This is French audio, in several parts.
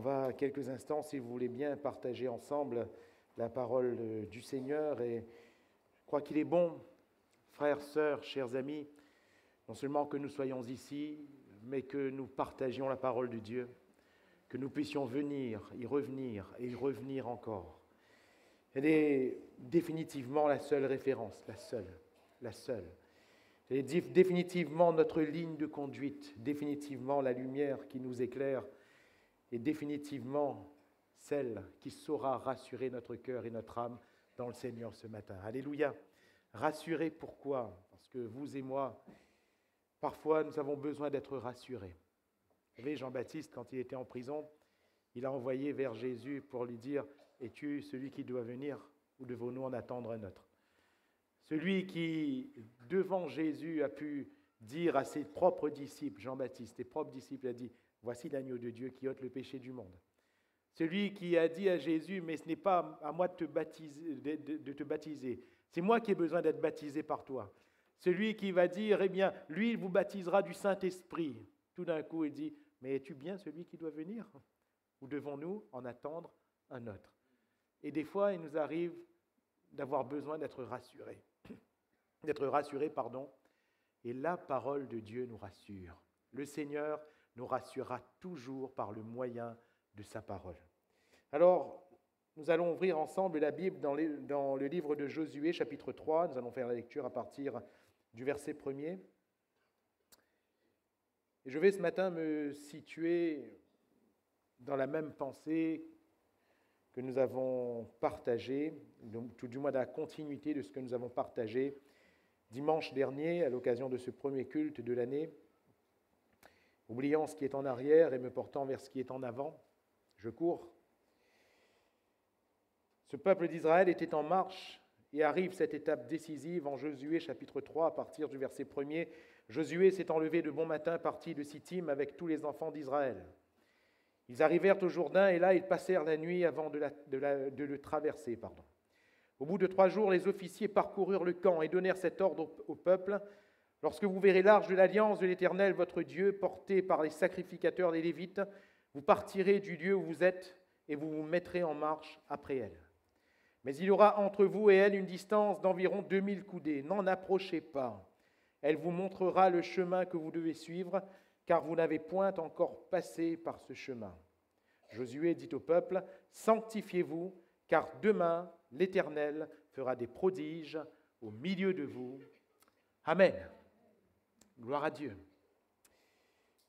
va quelques instants, si vous voulez bien, partager ensemble la parole du Seigneur. Et je crois qu'il est bon, frères, sœurs, chers amis, non seulement que nous soyons ici, mais que nous partagions la parole de Dieu, que nous puissions venir, y revenir et y revenir encore. Elle est définitivement la seule référence, la seule. Elle est définitivement notre ligne de conduite, définitivement la lumière qui nous éclaire et définitivement celle qui saura rassurer notre cœur et notre âme dans le Seigneur ce matin. Alléluia. Rassurer pourquoi? Parce que vous et moi, parfois nous avons besoin d'être rassurés. Vous savez, Jean-Baptiste, quand il était en prison, il a envoyé vers Jésus pour lui dire « Es-tu celui qui doit venir ou devons-nous en attendre un autre ?» Celui qui, devant Jésus, a pu dire à ses propres disciples, Jean-Baptiste, ses propres disciples, a dit « Voici l'agneau de Dieu qui ôte le péché du monde. » Celui qui a dit à Jésus « Mais ce n'est pas à moi de te baptiser, c'est moi qui ai besoin d'être baptisé par toi. » Celui qui va dire « Eh bien, lui, il vous baptisera du Saint-Esprit. » Tout d'un coup, il dit « Mais es-tu bien celui qui doit venir? Ou devons-nous en attendre un autre ?» Et des fois, il nous arrive d'avoir besoin d'être rassurés. Et la parole de Dieu nous rassure. Le Seigneur nous rassurera toujours par le moyen de sa parole. Alors, nous allons ouvrir ensemble la Bible dans le livre de Josué, chapitre 3. Nous allons faire la lecture à partir du verset 1er. Et je vais ce matin me situer dans la même pensée que nous avons partagée, tout du moins dans la continuité de ce que nous avons partagé dimanche dernier, à l'occasion de ce premier culte de l'année, oubliant ce qui est en arrière et me portant vers ce qui est en avant. Je cours. Ce peuple d'Israël était en marche et arrive cette étape décisive en Josué chapitre 3 à partir du verset 1er. Josué s'étant levé de bon matin, partit de Sittim avec tous les enfants d'Israël. Ils arrivèrent au Jourdain et là ils passèrent la nuit avant de le traverser. Au bout de 3 jours, les officiers parcoururent le camp et donnèrent cet ordre au peuple. Lorsque vous verrez l'arche de l'alliance de l'Éternel, votre Dieu, portée par les sacrificateurs des Lévites, vous partirez du lieu où vous êtes et vous vous mettrez en marche après elle. Mais il y aura entre vous et elle une distance d'environ 2000 coudées. N'en approchez pas. Elle vous montrera le chemin que vous devez suivre, car vous n'avez point encore passé par ce chemin. Josué dit au peuple, « Sanctifiez-vous, car demain l'Éternel fera des prodiges au milieu de vous. » Amen. Gloire à Dieu.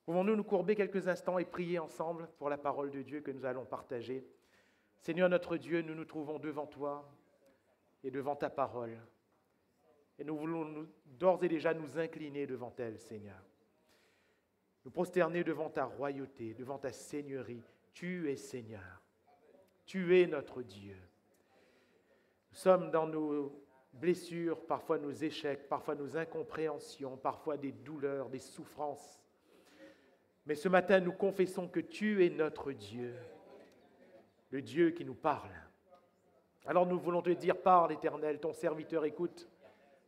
Pouvons-nous nous courber quelques instants et prier ensemble pour la parole de Dieu que nous allons partager? Seigneur notre Dieu, nous nous trouvons devant toi et devant ta parole. Et nous voulons d'ores et déjà nous incliner devant elle, Seigneur. Nous prosterner devant ta royauté, devant ta seigneurie. Tu es Seigneur. Tu es notre Dieu. Nous sommes dans nos blessures, parfois nos échecs, parfois nos incompréhensions, parfois des douleurs, des souffrances. Mais ce matin, nous confessons que tu es notre Dieu, le Dieu qui nous parle. Alors nous voulons te dire, parle Éternel, ton serviteur écoute,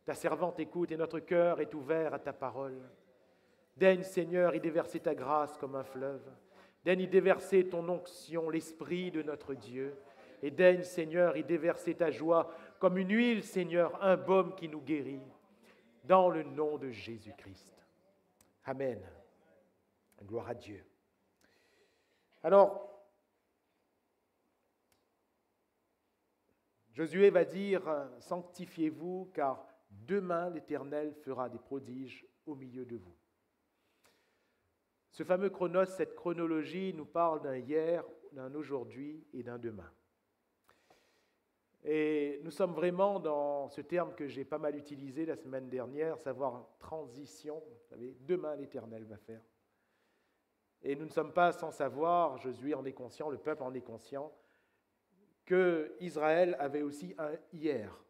ta servante écoute et notre cœur est ouvert à ta parole. Daigne, Seigneur, y déverser ta grâce comme un fleuve. Daigne y déverser ton onction, l'Esprit de notre Dieu. Et daigne, Seigneur, y déverser ta joie comme une huile, Seigneur, un baume qui nous guérit. Dans le nom de Jésus-Christ. Amen. Gloire à Dieu. Alors, Josué va dire « Sanctifiez-vous, car demain l'Éternel fera des prodiges au milieu de vous. » Ce fameux chronos, cette chronologie, nous parle d'un hier, d'un aujourd'hui et d'un demain. Et nous sommes vraiment dans ce terme que j'ai pas mal utilisé la semaine dernière, savoir transition. Vous savez, demain l'Éternel va faire. Et nous ne sommes pas sans savoir, Josué en est conscient, le peuple en est conscient, que Israël avait aussi un hier.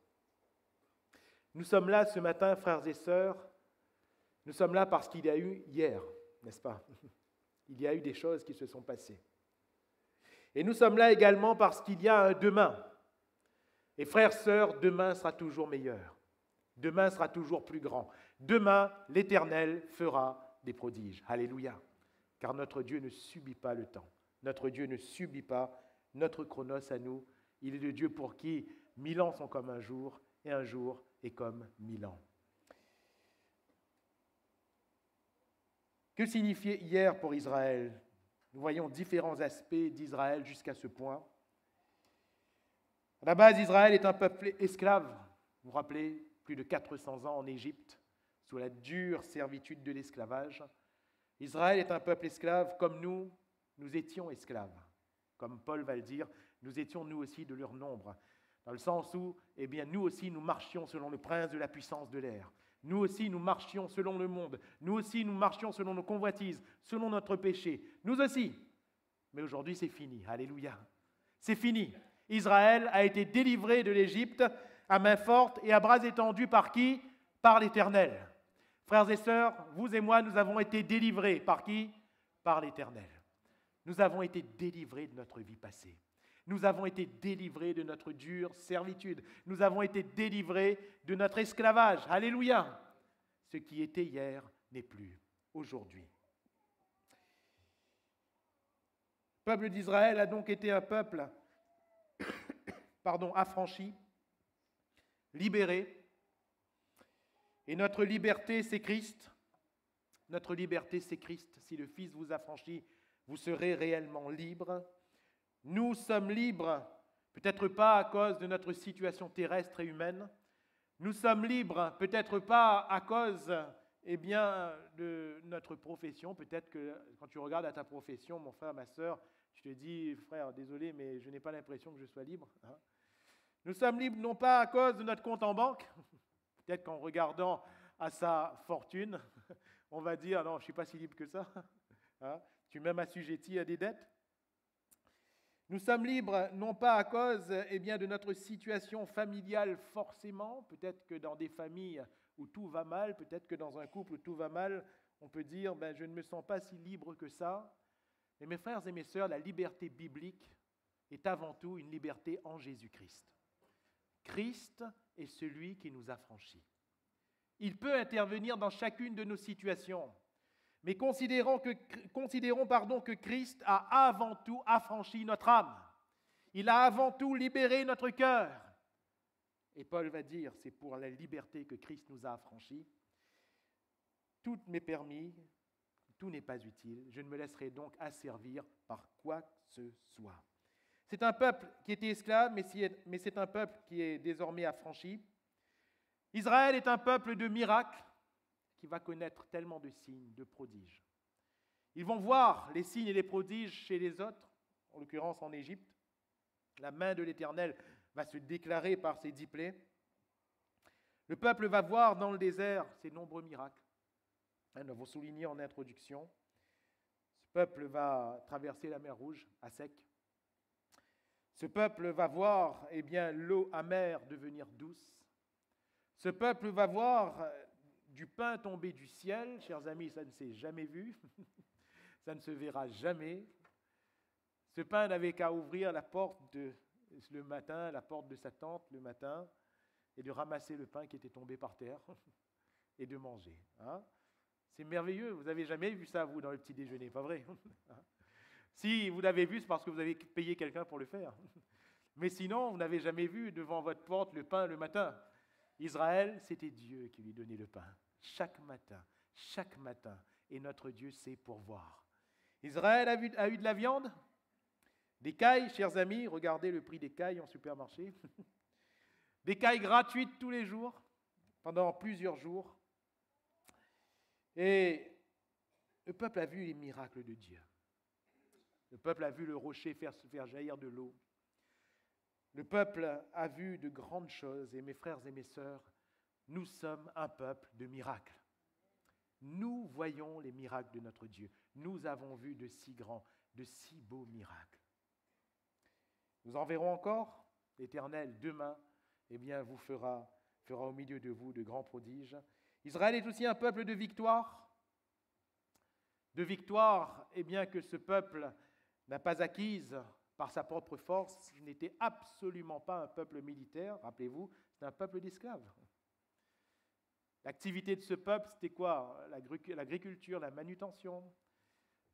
Nous sommes là ce matin, frères et sœurs, nous sommes là parce qu'il y a eu hier, n'est-ce pas? Il y a eu des choses qui se sont passées. Et nous sommes là également parce qu'il y a un demain. Et frères, sœurs, demain sera toujours meilleur. Demain sera toujours plus grand. Demain, l'Éternel fera des prodiges. Alléluia. Car notre Dieu ne subit pas le temps. Notre Dieu ne subit pas notre chronos à nous. Il est le Dieu pour qui 1000 ans sont comme un jour est comme 1000 ans. Que signifiait hier pour Israël? Nous voyons différents aspects d'Israël jusqu'à ce point. À la base, Israël est un peuple esclave. Vous vous rappelez, plus de 400 ans en Égypte, sous la dure servitude de l'esclavage. Israël est un peuple esclave comme nous étions esclaves. Comme Paul va le dire, nous étions nous aussi de leur nombre. Dans le sens où, nous aussi, nous marchions selon le prince de la puissance de l'air. Nous aussi, nous marchions selon le monde. Nous aussi, nous marchions selon nos convoitises, selon notre péché. Nous aussi. Mais aujourd'hui, c'est fini. Alléluia. C'est fini. Israël a été délivré de l'Égypte à main forte et à bras étendus par qui? Par l'Éternel. Frères et sœurs, vous et moi, nous avons été délivrés par qui? Par l'Éternel. Nous avons été délivrés de notre vie passée. Nous avons été délivrés de notre dure servitude. Nous avons été délivrés de notre esclavage. Alléluia. Ce qui était hier n'est plus aujourd'hui. Le peuple d'Israël a donc été un peuple affranchi, libéré. Et notre liberté, c'est Christ. Notre liberté, c'est Christ. Si le Fils vous affranchit, vous serez réellement libres. Nous sommes libres, peut-être pas à cause de notre situation terrestre et humaine. Nous sommes libres, peut-être pas à cause de notre profession. Peut-être que quand tu regardes à ta profession, mon frère, ma sœur, tu te dis, frère, désolé, mais je n'ai pas l'impression que je sois libre. Nous sommes libres non pas à cause de notre compte en banque. Peut-être qu'en regardant à sa fortune, on va dire, non, je ne suis pas si libre que ça. Tu es même assujetti à des dettes. Nous sommes libres non pas à cause de notre situation familiale forcément, peut-être que dans des familles où tout va mal, peut-être que dans un couple où tout va mal, on peut dire je ne me sens pas si libre que ça. Mais mes frères et mes sœurs, la liberté biblique est avant tout une liberté en Jésus-Christ. Christ est celui qui nous a franchis. Il peut intervenir dans chacune de nos situations. Mais considérons que Christ a avant tout affranchi notre âme. Il a avant tout libéré notre cœur. Et Paul va dire, c'est pour la liberté que Christ nous a affranchis. Tout m'est permis, tout n'est pas utile. Je ne me laisserai donc asservir par quoi que ce soit. C'est un peuple qui était esclave, mais c'est un peuple qui est désormais affranchi. Israël est un peuple de miracles, qui va connaître tellement de signes, de prodiges. Ils vont voir les signes et les prodiges chez les autres, en l'occurrence en Égypte. La main de l'Éternel va se déclarer par ses 10 plaies. Le peuple va voir dans le désert ces nombreux miracles. Nous avons souligné en introduction. Ce peuple va traverser la mer Rouge à sec. Ce peuple va voir l'eau amère devenir douce. Ce peuple va voir du pain tombé du ciel. Chers amis, ça ne s'est jamais vu. Ça ne se verra jamais. Ce pain n'avait qu'à ouvrir la porte le matin, la porte de sa tente le matin, et de ramasser le pain qui était tombé par terre et de manger. C'est merveilleux. Vous n'avez jamais vu ça, vous, dans le petit déjeuner, pas vrai? Si vous l'avez vu, c'est parce que vous avez payé quelqu'un pour le faire. Mais sinon, vous n'avez jamais vu devant votre porte le pain le matin. Israël, c'était Dieu qui lui donnait le pain. Chaque matin, et notre Dieu sait pourvoir. Israël a eu de la viande, des cailles, chers amis, regardez le prix des cailles en supermarché. Des cailles gratuites tous les jours, pendant plusieurs jours. Et le peuple a vu les miracles de Dieu. Le peuple a vu le rocher faire jaillir de l'eau. Le peuple a vu de grandes choses, et mes frères et mes sœurs, nous sommes un peuple de miracles. Nous voyons les miracles de notre Dieu. Nous avons vu de si grands, de si beaux miracles. Nous en verrons encore. L'Éternel, demain, vous fera au milieu de vous de grands prodiges. Israël est aussi un peuple de victoire. De victoire, que ce peuple n'a pas acquise par sa propre force. Il n'était absolument pas un peuple militaire. Rappelez-vous, c'est un peuple d'esclaves. L'activité de ce peuple, c'était quoi? L'agriculture, la manutention.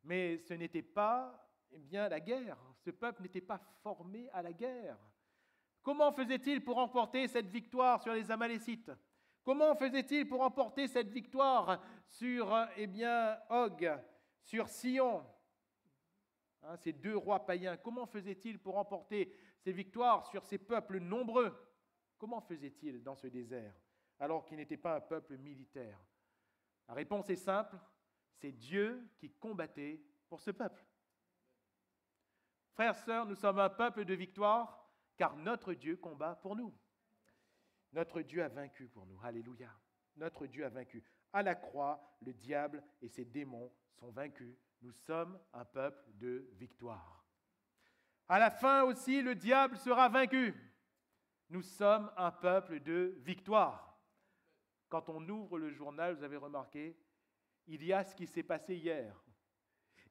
Mais ce n'était pas, eh bien, la guerre. Ce peuple n'était pas formé à la guerre. Comment faisait-il pour remporter cette victoire sur les Amalécites? Comment faisait-il pour remporter cette victoire sur, Og, sur Sion, ces deux rois païens? Comment faisait-il pour remporter ces victoires sur ces peuples nombreux? Comment faisait-il dans ce désert, alors qu'il n'était pas un peuple militaire? La réponse est simple, c'est Dieu qui combattait pour ce peuple. Frères, sœurs, nous sommes un peuple de victoire, car notre Dieu combat pour nous. Notre Dieu a vaincu pour nous. Alléluia. Notre Dieu a vaincu. À la croix, le diable et ses démons sont vaincus. Nous sommes un peuple de victoire. À la fin aussi, le diable sera vaincu. Nous sommes un peuple de victoire. Quand on ouvre le journal, vous avez remarqué, il y a ce qui s'est passé hier.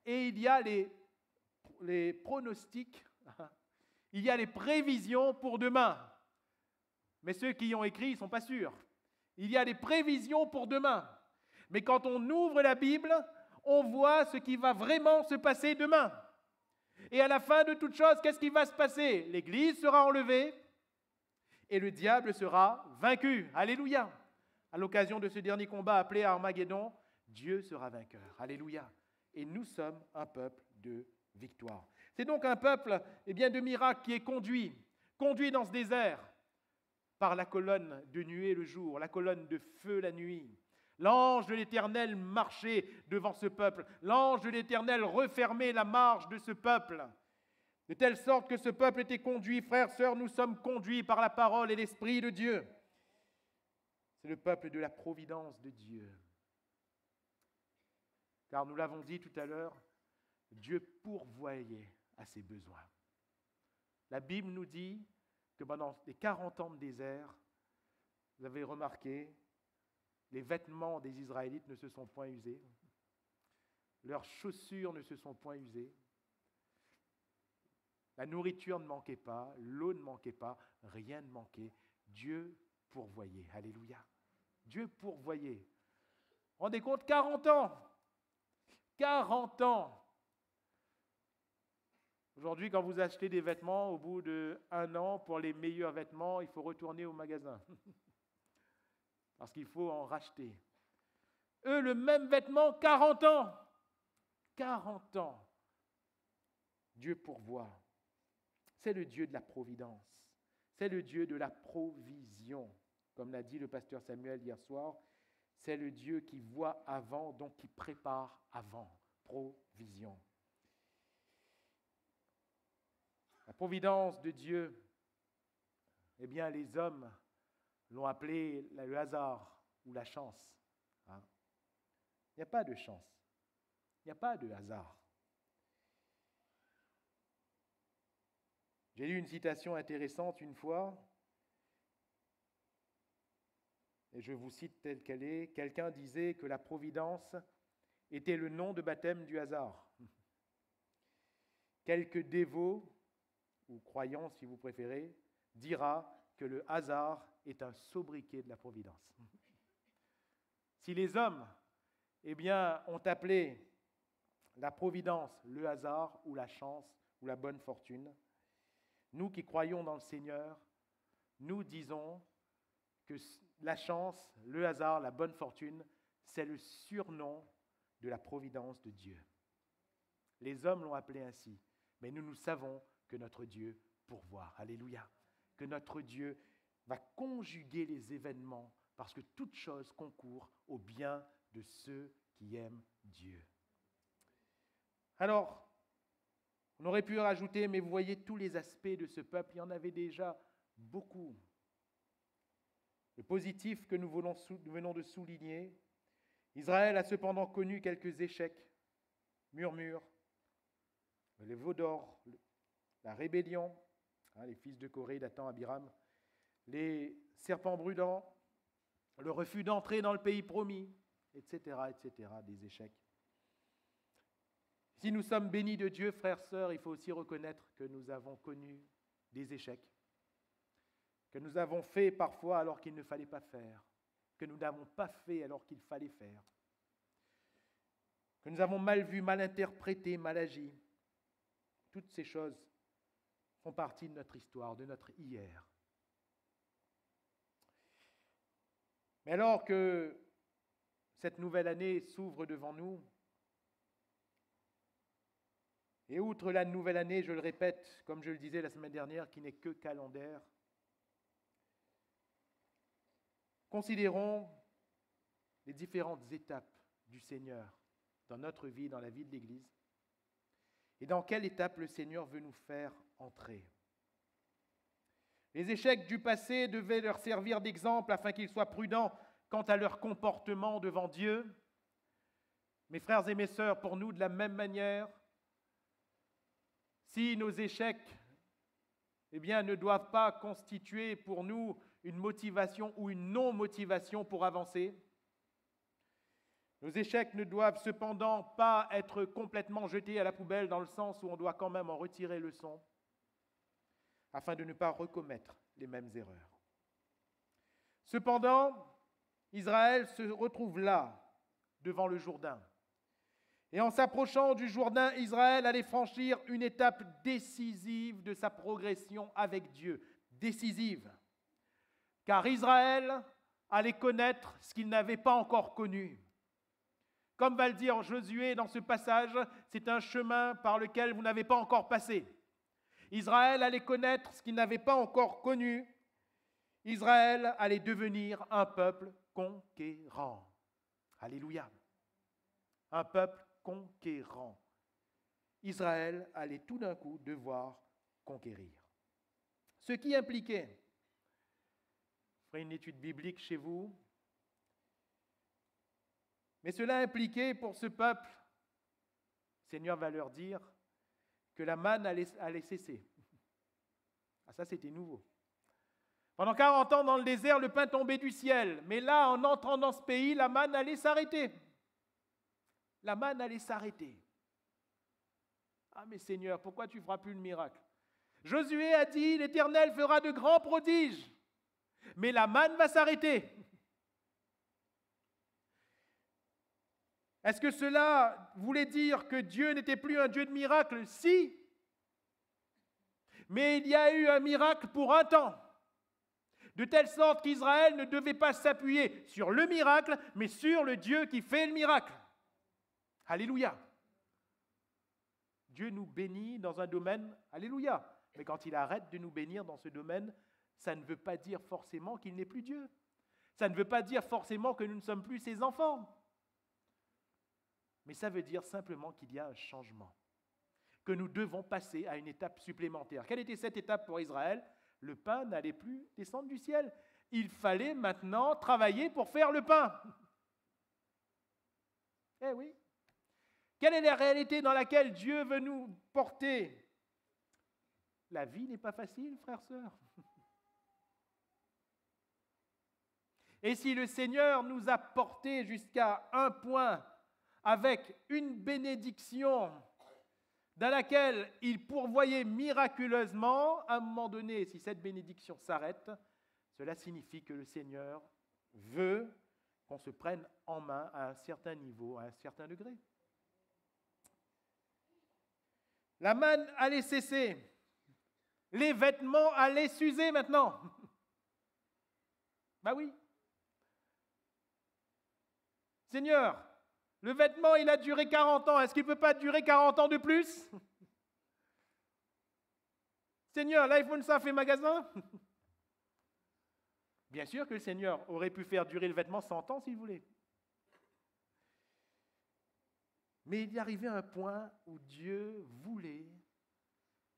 Et il y a les pronostics, il y a les prévisions pour demain. Mais ceux qui y ont écrit, ils ne sont pas sûrs. Il y a des prévisions pour demain. Mais quand on ouvre la Bible, on voit ce qui va vraiment se passer demain. Et à la fin de toute chose, qu'est-ce qui va se passer? L'Église sera enlevée et le diable sera vaincu. Alléluia. À l'occasion de ce dernier combat appelé Armageddon, Dieu sera vainqueur. Alléluia. Et nous sommes un peuple de victoire. C'est donc un peuple de miracles qui est conduit dans ce désert par la colonne de nuée le jour, la colonne de feu la nuit. L'ange de l'Éternel marchait devant ce peuple. L'ange de l'Éternel refermait la marche de ce peuple. De telle sorte que ce peuple était conduit, frères, sœurs, nous sommes conduits par la parole et l'Esprit de Dieu. C'est le peuple de la providence de Dieu. Car nous l'avons dit tout à l'heure, Dieu pourvoyait à ses besoins. La Bible nous dit que pendant les 40 ans de désert, vous avez remarqué, les vêtements des Israélites ne se sont point usés, leurs chaussures ne se sont point usées, la nourriture ne manquait pas, l'eau ne manquait pas, rien ne manquait. Dieu pourvoyait. Alléluia. Dieu pourvoyait. Rendez compte, 40 ans. 40 ans. Aujourd'hui, quand vous achetez des vêtements, au bout d'1 an, pour les meilleurs vêtements, il faut retourner au magasin. Parce qu'il faut en racheter. Eux, le même vêtement, 40 ans. 40 ans. Dieu pourvoit. C'est le Dieu de la providence. C'est le Dieu de la provision. Comme l'a dit le pasteur Samuel hier soir, c'est le Dieu qui voit avant, donc qui prépare avant. Provision. La providence de Dieu, les hommes l'ont appelé le hasard ou la chance. Il n'y a pas de chance. Il n'y a pas de hasard. J'ai lu une citation intéressante une fois, et je vous cite telle qu'elle est. Quelqu'un disait que la providence était le nom de baptême du hasard. Quelque dévot, ou croyant si vous préférez, dira que le hasard est un sobriquet de la providence. Si les hommes ont appelé la providence le hasard ou la chance ou la bonne fortune, nous qui croyons dans le Seigneur, nous disons que la chance, le hasard, la bonne fortune, c'est le surnom de la providence de Dieu. Les hommes l'ont appelé ainsi, mais nous savons que notre Dieu pourvoit. Alléluia. Que notre Dieu va conjuguer les événements parce que toute chose concourt au bien de ceux qui aiment Dieu. Alors, on aurait pu rajouter, mais vous voyez tous les aspects de ce peuple, il y en avait déjà beaucoup. Le positif que nous venons de souligner, Israël a cependant connu quelques échecs, murmures, les veaux d'or, la rébellion, les fils de Corée, Dathan, Abiram, les serpents brûlants, le refus d'entrer dans le pays promis, etc., des échecs. Si nous sommes bénis de Dieu, frères, sœurs, il faut aussi reconnaître que nous avons connu des échecs, que nous avons fait parfois alors qu'il ne fallait pas faire, que nous n'avons pas fait alors qu'il fallait faire, que nous avons mal vu, mal interprété, mal agi. toutes ces choses font partie de notre histoire, de notre hier. Mais alors que cette nouvelle année s'ouvre devant nous, et outre la nouvelle année, je le répète, comme je le disais la semaine dernière, qui n'est que calendaire, considérons les différentes étapes du Seigneur dans notre vie, dans la vie de l'Église, et dans quelle étape le Seigneur veut nous faire entrer. Les échecs du passé devaient leur servir d'exemple afin qu'ils soient prudents quant à leur comportement devant Dieu. Mes frères et mes sœurs, pour nous, de la même manière, si nos échecs ne doivent pas constituer pour nous une motivation ou une non-motivation pour avancer, nos échecs ne doivent cependant pas être complètement jetés à la poubelle dans le sens où on doit quand même en retirer leçon afin de ne pas recommettre les mêmes erreurs. Cependant, Israël se retrouve là, devant le Jourdain. Et en s'approchant du Jourdain, Israël allait franchir une étape décisive de sa progression avec Dieu. Décisive. Car Israël allait connaître ce qu'il n'avait pas encore connu. Comme va le dire Josué dans ce passage, c'est un chemin par lequel vous n'avez pas encore passé. Israël allait connaître ce qu'il n'avait pas encore connu. Israël allait devenir un peuple conquérant. Alléluia. Un peuple conquérant. Israël allait tout d'un coup devoir conquérir. Ce qui impliquait, vous ferez une étude biblique chez vous, mais cela impliquait pour ce peuple, le Seigneur va leur dire que la manne allait cesser. Ah, ça c'était nouveau. Pendant 40 ans dans le désert, le pain tombait du ciel. Mais là, en entrant dans ce pays, la manne allait s'arrêter. La manne allait s'arrêter. Ah mais Seigneur, pourquoi tu ne feras plus le miracle? Josué a dit, l'Éternel fera de grands prodiges. Mais la manne va s'arrêter. Est-ce que cela voulait dire que Dieu n'était plus un Dieu de miracles? Si. Mais il y a eu un miracle pour un temps. De telle sorte qu'Israël ne devait pas s'appuyer sur le miracle, mais sur le Dieu qui fait le miracle. Alléluia. Dieu nous bénit dans un domaine, alléluia. Mais quand il arrête de nous bénir dans ce domaine, ça ne veut pas dire forcément qu'il n'est plus Dieu. Ça ne veut pas dire forcément que nous ne sommes plus ses enfants. Mais ça veut dire simplement qu'il y a un changement, que nous devons passer à une étape supplémentaire. Quelle était cette étape pour Israël? Le pain n'allait plus descendre du ciel. Il fallait maintenant travailler pour faire le pain. Eh oui. Quelle est la réalité dans laquelle Dieu veut nous porter? La vie n'est pas facile, frères, sœurs. Et si le Seigneur nous a portés jusqu'à un point avec une bénédiction dans laquelle il pourvoyait miraculeusement, à un moment donné, si cette bénédiction s'arrête, cela signifie que le Seigneur veut qu'on se prenne en main à un certain niveau, à un certain degré. La manne allait cesser. Les vêtements allaient s'user maintenant. Ben oui. Seigneur, le vêtement, il a duré 40 ans. Est-ce qu'il ne peut pas durer 40 ans de plus? Seigneur, l'iPhone, ça fait magasin? Bien sûr que le Seigneur aurait pu faire durer le vêtement 100 ans s'il voulait. Mais il y arrivait un point où Dieu voulait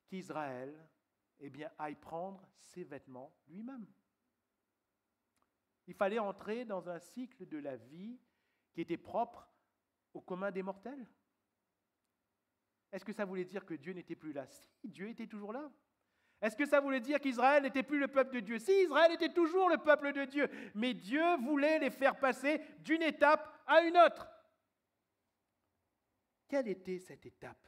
qu'Israël aille prendre ses vêtements lui-même. Il fallait entrer dans un cycle de la vie qui était propre au commun des mortels. Est-ce que ça voulait dire que Dieu n'était plus là? Si, Dieu était toujours là. Est-ce que ça voulait dire qu'Israël n'était plus le peuple de Dieu? Si, Israël était toujours le peuple de Dieu. Mais Dieu voulait les faire passer d'une étape à une autre. Quelle était cette étape?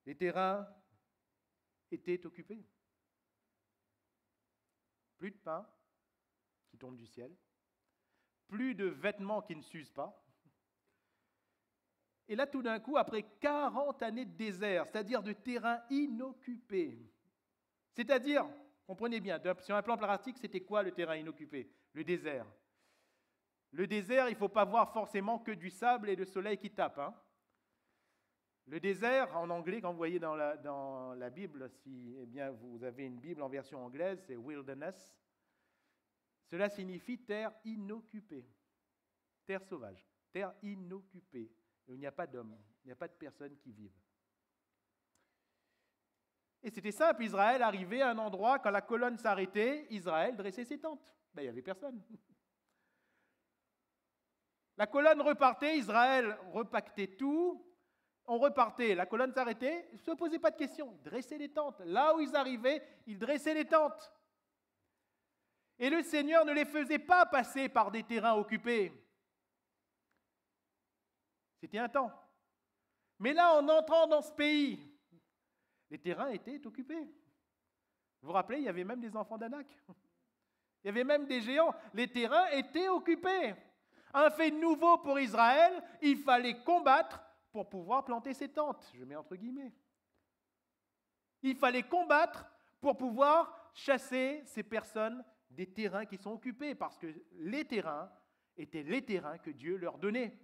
Les terrains étaient occupés. Plus de pain qui tombe du ciel. plus de vêtements qui ne s'usent pas. Et là, tout d'un coup, après 40 années de désert, c'est-à-dire de terrain inoccupé, c'est-à-dire, comprenez bien, sur un plan pratique, c'était quoi le terrain inoccupé? Le désert. Le désert, il ne faut pas voir forcément que du sable et le soleil qui tape. Hein. Le désert, en anglais, quand vous voyez dans la Bible, si eh bien, vous avez une Bible en version anglaise, c'est wilderness. Cela signifie terre inoccupée, terre sauvage, terre inoccupée. Où il n'y a pas d'hommes, il n'y a pas de personnes qui vivent. Et c'était simple, Israël arrivait à un endroit, quand la colonne s'arrêtait, Israël dressait ses tentes. Ben, il n'y avait personne. La colonne repartait, Israël repactait tout, on repartait, la colonne s'arrêtait, il ne se posait pas de questions, ils dressaient les tentes. Là où ils arrivaient, ils dressaient les tentes. Et le Seigneur ne les faisait pas passer par des terrains occupés. C'était un temps. Mais là, en entrant dans ce pays, les terrains étaient occupés. Vous vous rappelez, il y avait même des enfants d'Anak. Il y avait même des géants. Les terrains étaient occupés. Un fait nouveau pour Israël, il fallait combattre pour pouvoir planter ses tentes. Je mets entre guillemets. Il fallait combattre pour pouvoir chasser ces personnes des terrains qui sont occupés, parce que les terrains étaient les terrains que Dieu leur donnait.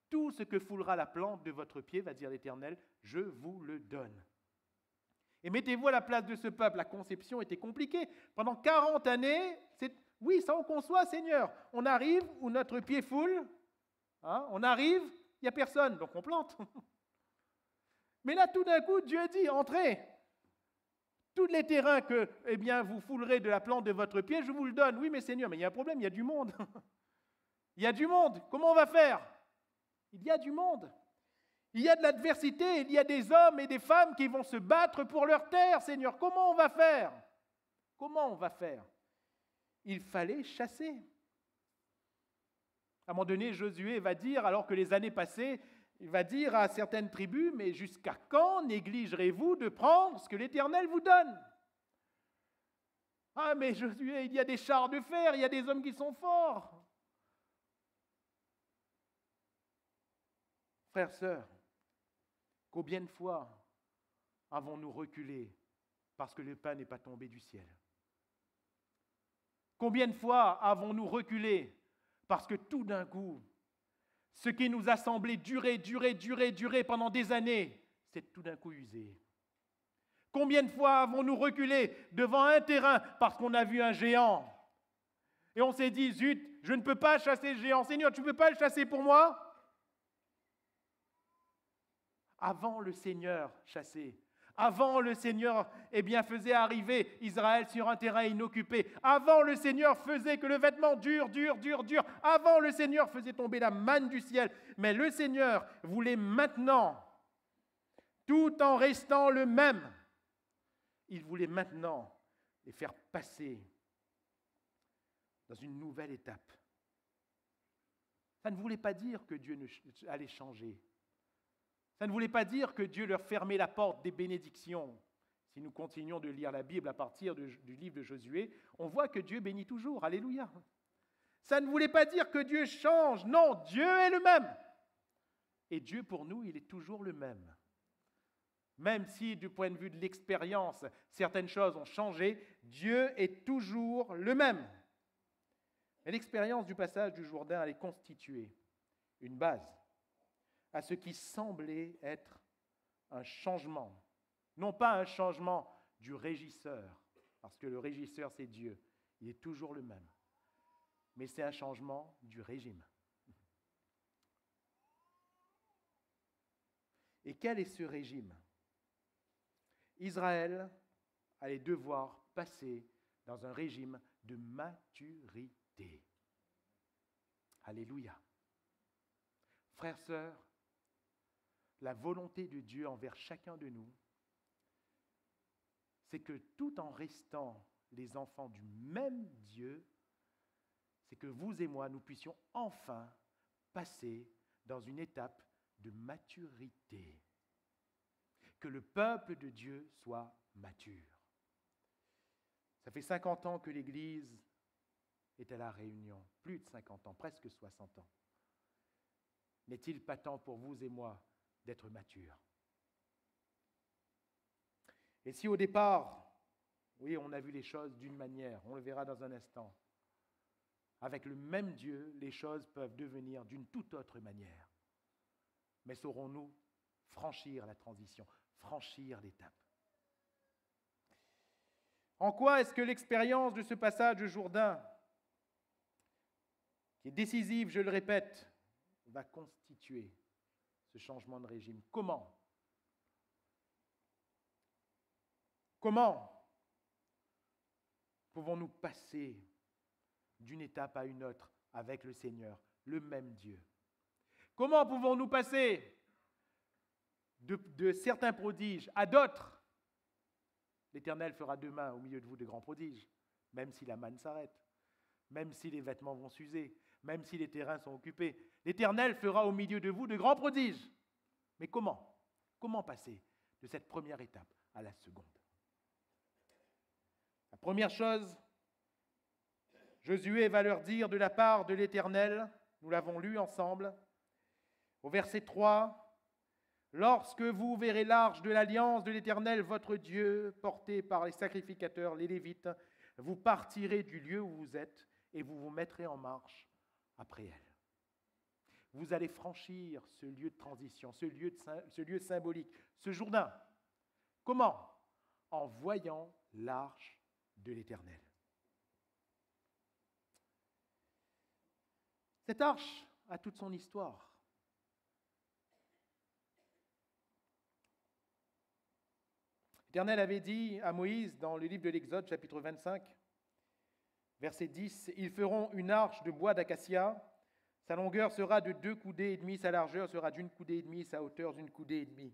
Tout ce que foulera la plante de votre pied, va dire l'Éternel, je vous le donne. Et mettez-vous à la place de ce peuple, la conception était compliquée. Pendant 40 années, oui, ça on conçoit, Seigneur. On arrive où notre pied foule, hein, on arrive, il n'y a personne, donc on plante. Mais là, tout d'un coup, Dieu dit, entrez. Tous les terrains que eh bien, vous foulerez de la plante de votre pied, je vous le donne. Oui, mais Seigneur, mais il y a un problème, il y a du monde. Il y a du monde, comment on va faire? Il y a du monde. Il y a de l'adversité, il y a des hommes et des femmes qui vont se battre pour leur terre, Seigneur. Comment on va faire? Comment on va faire? Il fallait chasser. À un moment donné, Josué va dire, alors que les années passaient, il va dire à certaines tribus, mais jusqu'à quand négligerez-vous de prendre ce que l'Éternel vous donne? Ah, mais Josué, il y a des chars de fer, il y a des hommes qui sont forts. Frères, sœurs, combien de fois avons-nous reculé parce que le pain n'est pas tombé du ciel? Combien de fois avons-nous reculé parce que tout d'un coup, ce qui nous a semblé durer pendant des années, c'est tout d'un coup usé? Combien de fois avons-nous reculé devant un terrain parce qu'on a vu un géant et on s'est dit, zut, je ne peux pas chasser le géant. Seigneur, tu ne peux pas le chasser pour moi? Avant le Seigneur chassait, avant le Seigneur faisait arriver Israël sur un terrain inoccupé, avant le Seigneur faisait que le vêtement dure, avant le Seigneur faisait tomber la manne du ciel, mais le Seigneur voulait maintenant, tout en restant le même, il voulait maintenant les faire passer dans une nouvelle étape. Ça ne voulait pas dire que Dieu allait changer. Ça ne voulait pas dire que Dieu leur fermait la porte des bénédictions. Si nous continuons de lire la Bible à partir du livre de Josué, on voit que Dieu bénit toujours. Alléluia. Ça ne voulait pas dire que Dieu change. Non, Dieu est le même. Et Dieu, pour nous, il est toujours le même. Même si, du point de vue de l'expérience, certaines choses ont changé, Dieu est toujours le même. Et l'expérience du passage du Jourdain allait constituer une base à ce qui semblait être un changement. Non pas un changement du régisseur, parce que le régisseur c'est Dieu, il est toujours le même. Mais c'est un changement du régime. Et quel est ce régime? Israël allait devoir passer dans un régime de maturité. Alléluia. Frères, sœurs, la volonté de Dieu envers chacun de nous, c'est que tout en restant les enfants du même Dieu, c'est que vous et moi, nous puissions enfin passer dans une étape de maturité. Que le peuple de Dieu soit mature. Ça fait 50 ans que l'Église est à la Réunion, plus de 50 ans, presque 60 ans. N'est-il pas temps pour vous et moi d'être matures? Et si au départ, oui, on a vu les choses d'une manière, on le verra dans un instant, avec le même Dieu, les choses peuvent devenir d'une toute autre manière. Mais saurons-nous franchir la transition, franchir l'étape? En quoi est-ce que l'expérience de ce passage de Jourdain, qui est décisive, je le répète, va constituer ce changement de régime? Comment pouvons-nous passer d'une étape à une autre avec le Seigneur, le même Dieu? Comment pouvons-nous passer de certains prodiges à d'autres? L'Éternel fera demain au milieu de vous de grands prodiges, même si la manne s'arrête, même si les vêtements vont s'user, même si les terrains sont occupés. L'Éternel fera au milieu de vous de grands prodiges. Mais comment? Comment passer de cette première étape à la seconde? La première chose, Josué va leur dire de la part de l'Éternel, nous l'avons lu ensemble, au verset 3, « Lorsque vous verrez l'arche de l'alliance de l'Éternel, votre Dieu, portée par les sacrificateurs, les Lévites, vous partirez du lieu où vous êtes et vous vous mettrez en marche après elle. » Vous allez franchir ce lieu de transition, ce lieu symbolique, ce Jourdain. Comment? En voyant l'arche de l'Éternel. Cette arche a toute son histoire. L'Éternel avait dit à Moïse dans le livre de l'Exode, chapitre 25, verset 10, « Ils feront une arche de bois d'acacia, sa longueur sera de 2 coudées et demie, sa largeur sera d'1 coudée et demie, sa hauteur d'1 coudée et demie.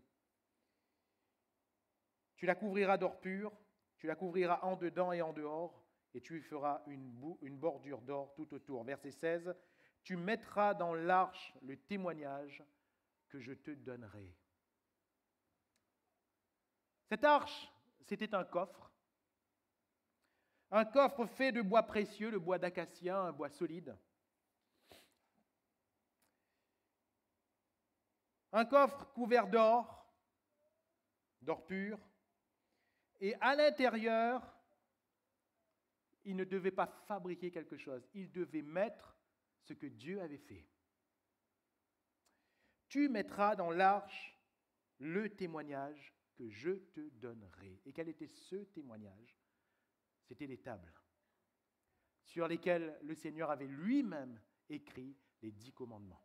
Tu la couvriras d'or pur, tu la couvriras en dedans et en dehors, et tu y feras une bordure d'or tout autour. » Verset 16, « Tu mettras dans l'arche le témoignage que je te donnerai. » Cette arche, c'était un coffre fait de bois précieux, le bois d'acacia, un bois solide. Un coffre couvert d'or pur, et à l'intérieur, il ne devait pas fabriquer quelque chose, il devait mettre ce que Dieu avait fait. Tu mettras dans l'arche le témoignage que je te donnerai. Et quel était ce témoignage? C'était les tables sur lesquelles le Seigneur avait lui-même écrit les 10 commandements.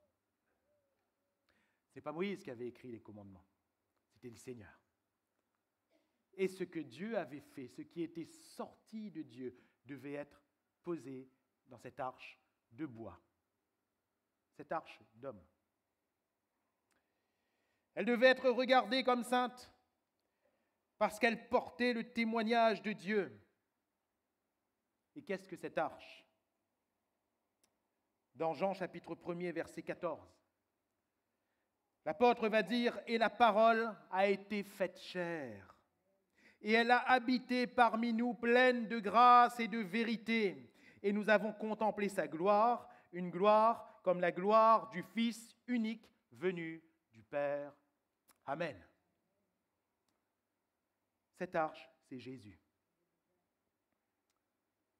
Ce n'est pas Moïse qui avait écrit les commandements, c'était le Seigneur. Et ce que Dieu avait fait, ce qui était sorti de Dieu, devait être posé dans cette arche de bois, cette arche d'homme. Elle devait être regardée comme sainte, parce qu'elle portait le témoignage de Dieu. Et qu'est-ce que cette arche? Dans Jean chapitre 1er, verset 14, l'apôtre va dire « Et la parole a été faite chair, et elle a habité parmi nous pleine de grâce et de vérité, et nous avons contemplé sa gloire, une gloire comme la gloire du Fils unique venu du Père. » Amen. Cette arche, c'est Jésus.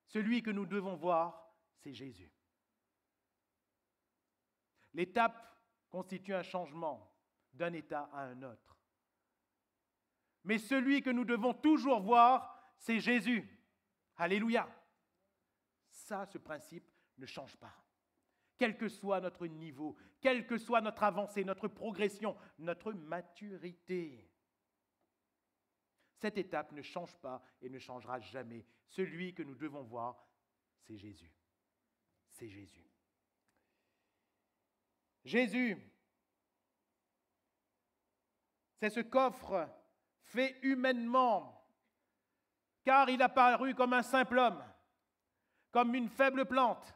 Celui que nous devons voir, c'est Jésus. L'étape constitue un changement d'un état à un autre. Mais celui que nous devons toujours voir, c'est Jésus. Alléluia. Ça, ce principe ne change pas. Quel que soit notre niveau, quelle que soit notre avancée, notre progression, notre maturité. Cette étape ne change pas et ne changera jamais. Celui que nous devons voir, c'est Jésus. C'est Jésus. Jésus, c'est ce coffre fait humainement, car il a paru comme un simple homme, comme une faible plante,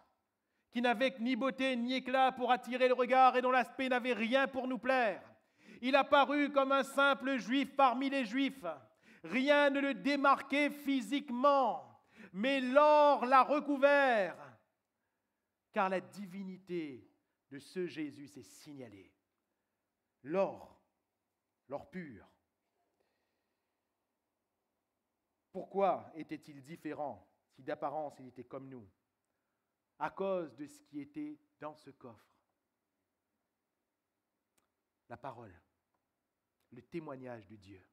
qui n'avait ni beauté ni éclat pour attirer le regard et dont l'aspect n'avait rien pour nous plaire. Il a paru comme un simple juif parmi les juifs. Rien ne le démarquait physiquement, mais l'or l'a recouvert car la divinité de ce Jésus s'est signalée. L'or pur. Pourquoi était-il différent si d'apparence il était comme nous? À cause de ce qui était dans ce coffre. La parole, le témoignage de Dieu.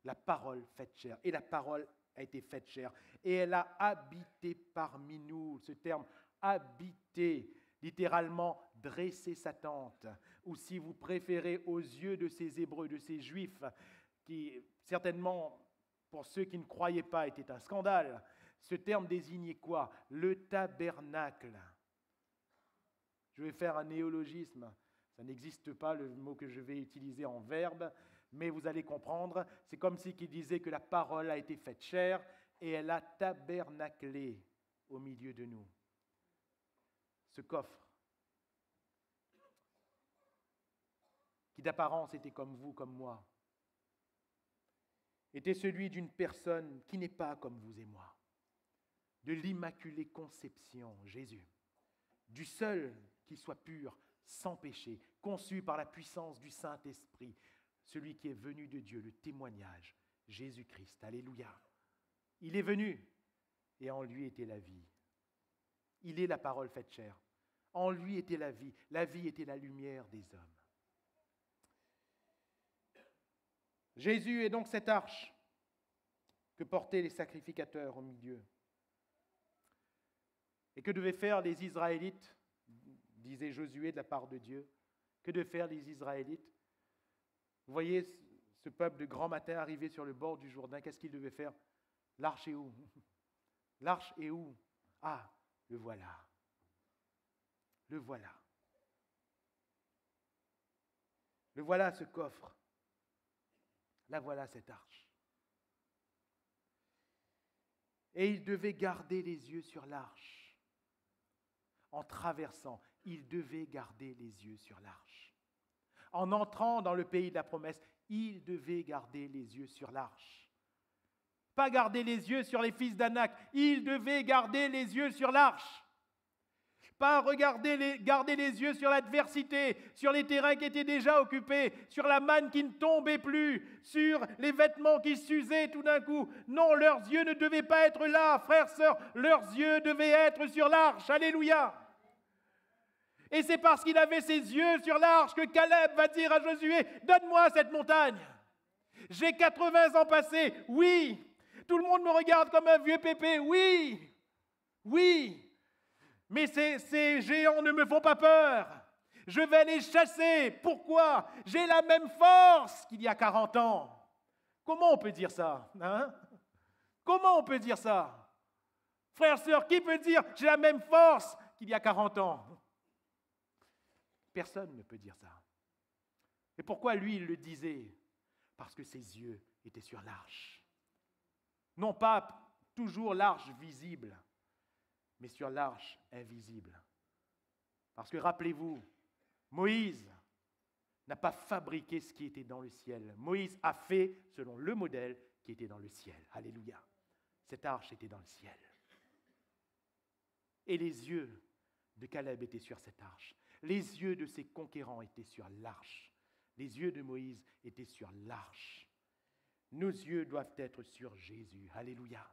La parole faite chair. Et la parole a été faite chair. Et elle a habité parmi nous. Ce terme habiter, littéralement dresser sa tente. Ou si vous préférez aux yeux de ces Hébreux, de ces Juifs, qui certainement, pour ceux qui ne croyaient pas, était un scandale. Ce terme désignait quoi? Le tabernacle. Je vais faire un néologisme. Ça n'existe pas, le mot que je vais utiliser en verbe, mais vous allez comprendre. C'est comme si il disait que la parole a été faite chair et elle a tabernaclé au milieu de nous. Ce coffre, qui d'apparence était comme vous, comme moi, était celui d'une personne qui n'est pas comme vous et moi, de l'Immaculée Conception, Jésus, du seul qui soit pur, sans péché, conçu par la puissance du Saint-Esprit, celui qui est venu de Dieu, le témoignage, Jésus-Christ. Alléluia. Il est venu et en lui était la vie. Il est la parole faite chair. En lui était la vie était la lumière des hommes. Jésus est donc cette arche que portaient les sacrificateurs au milieu. Et que devaient faire les Israélites, disait Josué de la part de Dieu, que devaient faire les Israélites? Vous voyez ce peuple de grand matin arrivé sur le bord du Jourdain, qu'est-ce qu'ils devaient faire? L'arche est où? L'arche est où? Ah, le voilà. Le voilà. Le voilà ce coffre. La voilà cette arche. Et ils devaient garder les yeux sur l'arche. En traversant, ils devaient garder les yeux sur l'arche. En entrant dans le pays de la promesse, ils devaient garder les yeux sur l'arche. Pas garder les yeux sur les fils d'Anak, ils devaient garder les yeux sur l'arche. Pas garder les yeux sur l'adversité, sur les terrains qui étaient déjà occupés, sur la manne qui ne tombait plus, sur les vêtements qui s'usaient tout d'un coup. Non, leurs yeux ne devaient pas être là, frères, sœurs, leurs yeux devaient être sur l'arche. Alléluia. Et c'est parce qu'il avait ses yeux sur l'arche que Caleb va dire à Josué, donne-moi cette montagne. J'ai 80 ans passés, oui. Tout le monde me regarde comme un vieux pépé, oui. Oui. Mais ces géants ne me font pas peur. Je vais les chasser. Pourquoi? J'ai la même force qu'il y a 40 ans. Comment on peut dire ça, hein? Comment on peut dire ça? Frères, sœurs, qui peut dire j'ai la même force qu'il y a 40 ans? Personne ne peut dire ça. Et pourquoi lui, il le disait? Parce que ses yeux étaient sur l'arche. Non pas toujours l'arche visible, mais sur l'arche invisible. Parce que rappelez-vous, Moïse n'a pas fabriqué ce qui était dans le ciel. Moïse a fait selon le modèle qui était dans le ciel. Alléluia. Cette arche était dans le ciel. Et les yeux de Caleb étaient sur cette arche. Les yeux de ses conquérants étaient sur l'arche. Les yeux de Moïse étaient sur l'arche. Nos yeux doivent être sur Jésus. Alléluia.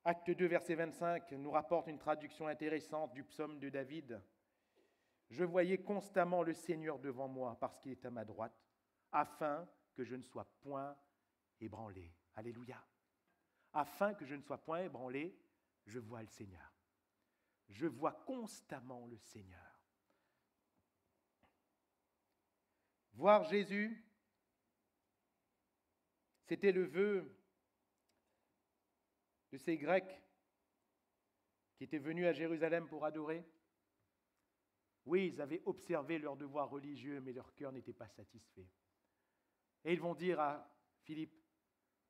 Acte 2, verset 25, nous rapporte une traduction intéressante du psaume de David. « Je voyais constamment le Seigneur devant moi parce qu'il est à ma droite, afin que je ne sois point ébranlé. » Alléluia. Afin que je ne sois point ébranlé, je vois le Seigneur. Je vois constamment le Seigneur. Voir Jésus, c'était le vœu de ces Grecs qui étaient venus à Jérusalem pour adorer. Oui, ils avaient observé leurs devoirs religieux, mais leur cœur n'était pas satisfait. Et ils vont dire à Philippe,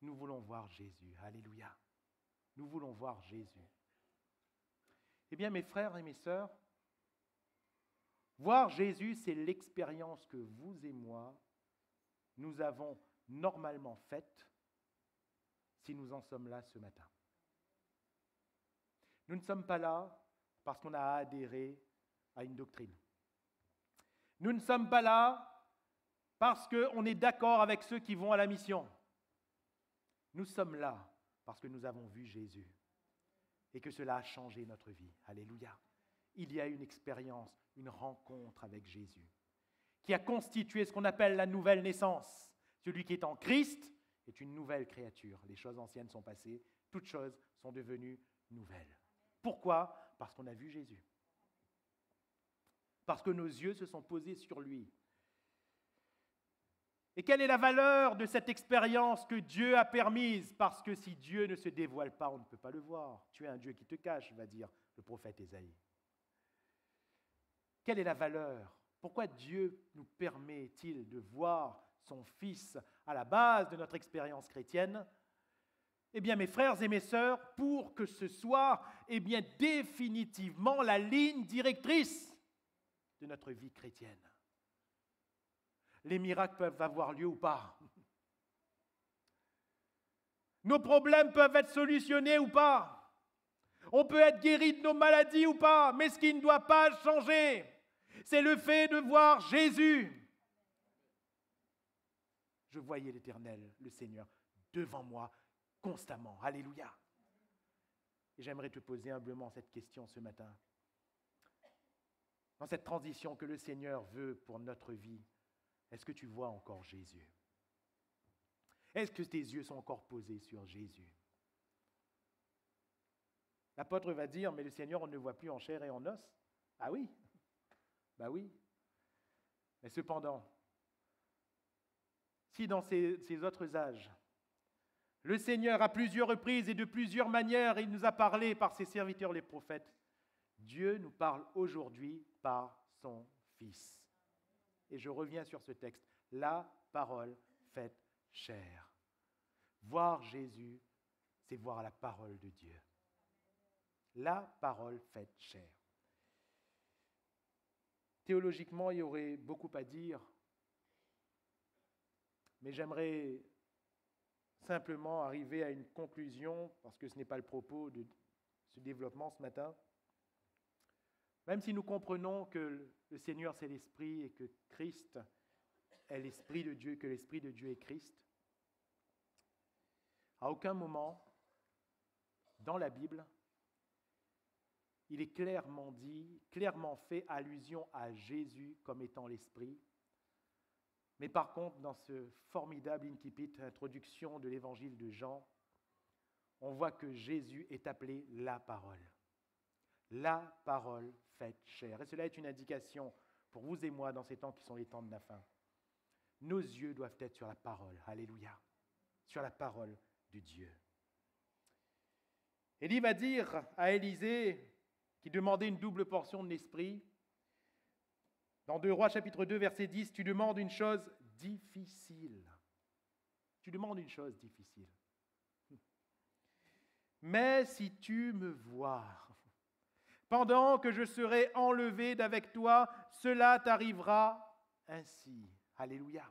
nous voulons voir Jésus. Alléluia. Nous voulons voir Jésus. Eh bien, mes frères et mes sœurs, voir Jésus, c'est l'expérience que vous et moi, nous avons normalement faite si nous en sommes là ce matin. Nous ne sommes pas là parce qu'on a adhéré à une doctrine. Nous ne sommes pas là parce qu'on est d'accord avec ceux qui vont à la mission. Nous sommes là parce que nous avons vu Jésus et que cela a changé notre vie. Alléluia. Il y a une expérience, une rencontre avec Jésus qui a constitué ce qu'on appelle la nouvelle naissance. Celui qui est en Christ est une nouvelle créature. Les choses anciennes sont passées, toutes choses sont devenues nouvelles. Pourquoi ? Parce qu'on a vu Jésus. Parce que nos yeux se sont posés sur lui. Et quelle est la valeur de cette expérience que Dieu a permise ? Parce que si Dieu ne se dévoile pas, on ne peut pas le voir. Tu es un Dieu qui te cache, va dire le prophète Ésaïe. Quelle est la valeur ? Pourquoi Dieu nous permet-il de voir son Fils à la base de notre expérience chrétienne ? Eh bien, mes frères et mes sœurs, pour que ce soit définitivement la ligne directrice de notre vie chrétienne. Les miracles peuvent avoir lieu ou pas. Nos problèmes peuvent être solutionnés ou pas. On peut être guéri de nos maladies ou pas. Mais ce qui ne doit pas changer, c'est le fait de voir Jésus. Je voyais l'Éternel, le Seigneur, devant moi constamment. Alléluia. Et j'aimerais te poser humblement cette question ce matin. Dans cette transition que le Seigneur veut pour notre vie, est-ce que tu vois encore Jésus ? Est-ce que tes yeux sont encore posés sur Jésus ? L'apôtre va dire, mais le Seigneur, on ne le voit plus en chair et en os. Ah oui ? Ben oui. Mais cependant, si dans ces autres âges, le Seigneur, à plusieurs reprises et de plusieurs manières, il nous a parlé par ses serviteurs les prophètes, Dieu nous parle aujourd'hui par son Fils. Et je reviens sur ce texte, la parole faite chair. Voir Jésus, c'est voir la parole de Dieu. La parole faite chair. Théologiquement, il y aurait beaucoup à dire, mais j'aimerais simplement arriver à une conclusion, parce que ce n'est pas le propos de ce développement ce matin. Même si nous comprenons que le Seigneur c'est l'Esprit et que Christ est l'Esprit de Dieu, que l'Esprit de Dieu est Christ, à aucun moment dans la Bible, il est clairement dit, clairement fait allusion à Jésus comme étant l'Esprit. Mais par contre, dans ce formidable incipit, introduction de l'évangile de Jean, on voit que Jésus est appelé la parole. La parole faite chair. Et cela est une indication pour vous et moi dans ces temps qui sont les temps de la fin. Nos yeux doivent être sur la parole. Alléluia. Sur la parole de Dieu. Élie va dire à Élisée, qui demandait une double portion de l'Esprit, dans 2 Rois chapitre 2 verset 10, tu demandes une chose difficile. Tu demandes une chose difficile. Mais si tu me vois, pendant que je serai enlevé d'avec toi, cela t'arrivera ainsi. Alléluia.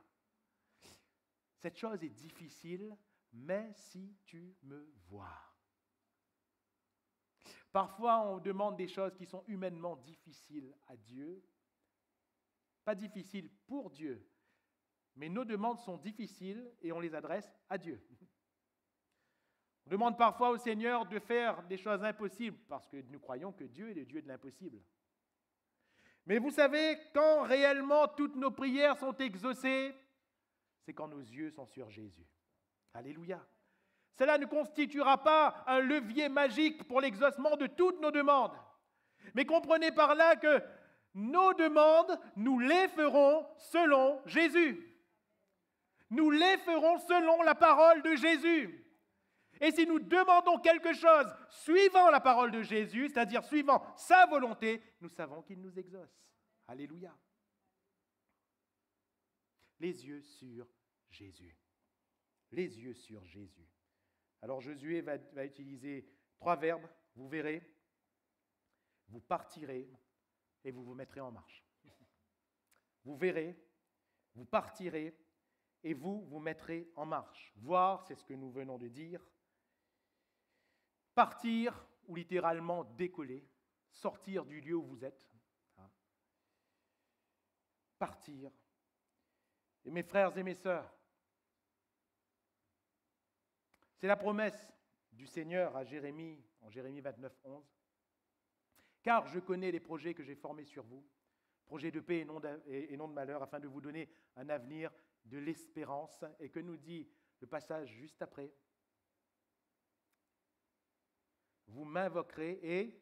Cette chose est difficile, mais si tu me vois. Parfois, on demande des choses qui sont humainement difficiles à Dieu. Pas difficiles pour Dieu, mais nos demandes sont difficiles et on les adresse à Dieu. On demande parfois au Seigneur de faire des choses impossibles parce que nous croyons que Dieu est le Dieu de l'impossible. Mais vous savez, quand réellement toutes nos prières sont exaucées, c'est quand nos yeux sont sur Jésus. Alléluia. Cela ne constituera pas un levier magique pour l'exaucement de toutes nos demandes. Mais comprenez par là que nos demandes, nous les ferons selon Jésus. Nous les ferons selon la parole de Jésus. Et si nous demandons quelque chose suivant la parole de Jésus, c'est-à-dire suivant sa volonté, nous savons qu'il nous exauce. Alléluia. Les yeux sur Jésus. Les yeux sur Jésus. Alors Josué va utiliser 3 verbes. Vous verrez, vous partirez et vous vous mettrez en marche. Vous verrez, vous partirez et vous vous mettrez en marche. Voir, c'est ce que nous venons de dire. Partir, ou littéralement décoller, sortir du lieu où vous êtes, partir. Et mes frères et mes sœurs, c'est la promesse du Seigneur à Jérémie, en Jérémie 29, 11. Car je connais les projets que j'ai formés sur vous, projets de paix et non de malheur, afin de vous donner un avenir de l'espérance. Et que nous dit le passage juste après? Vous m'invoquerez et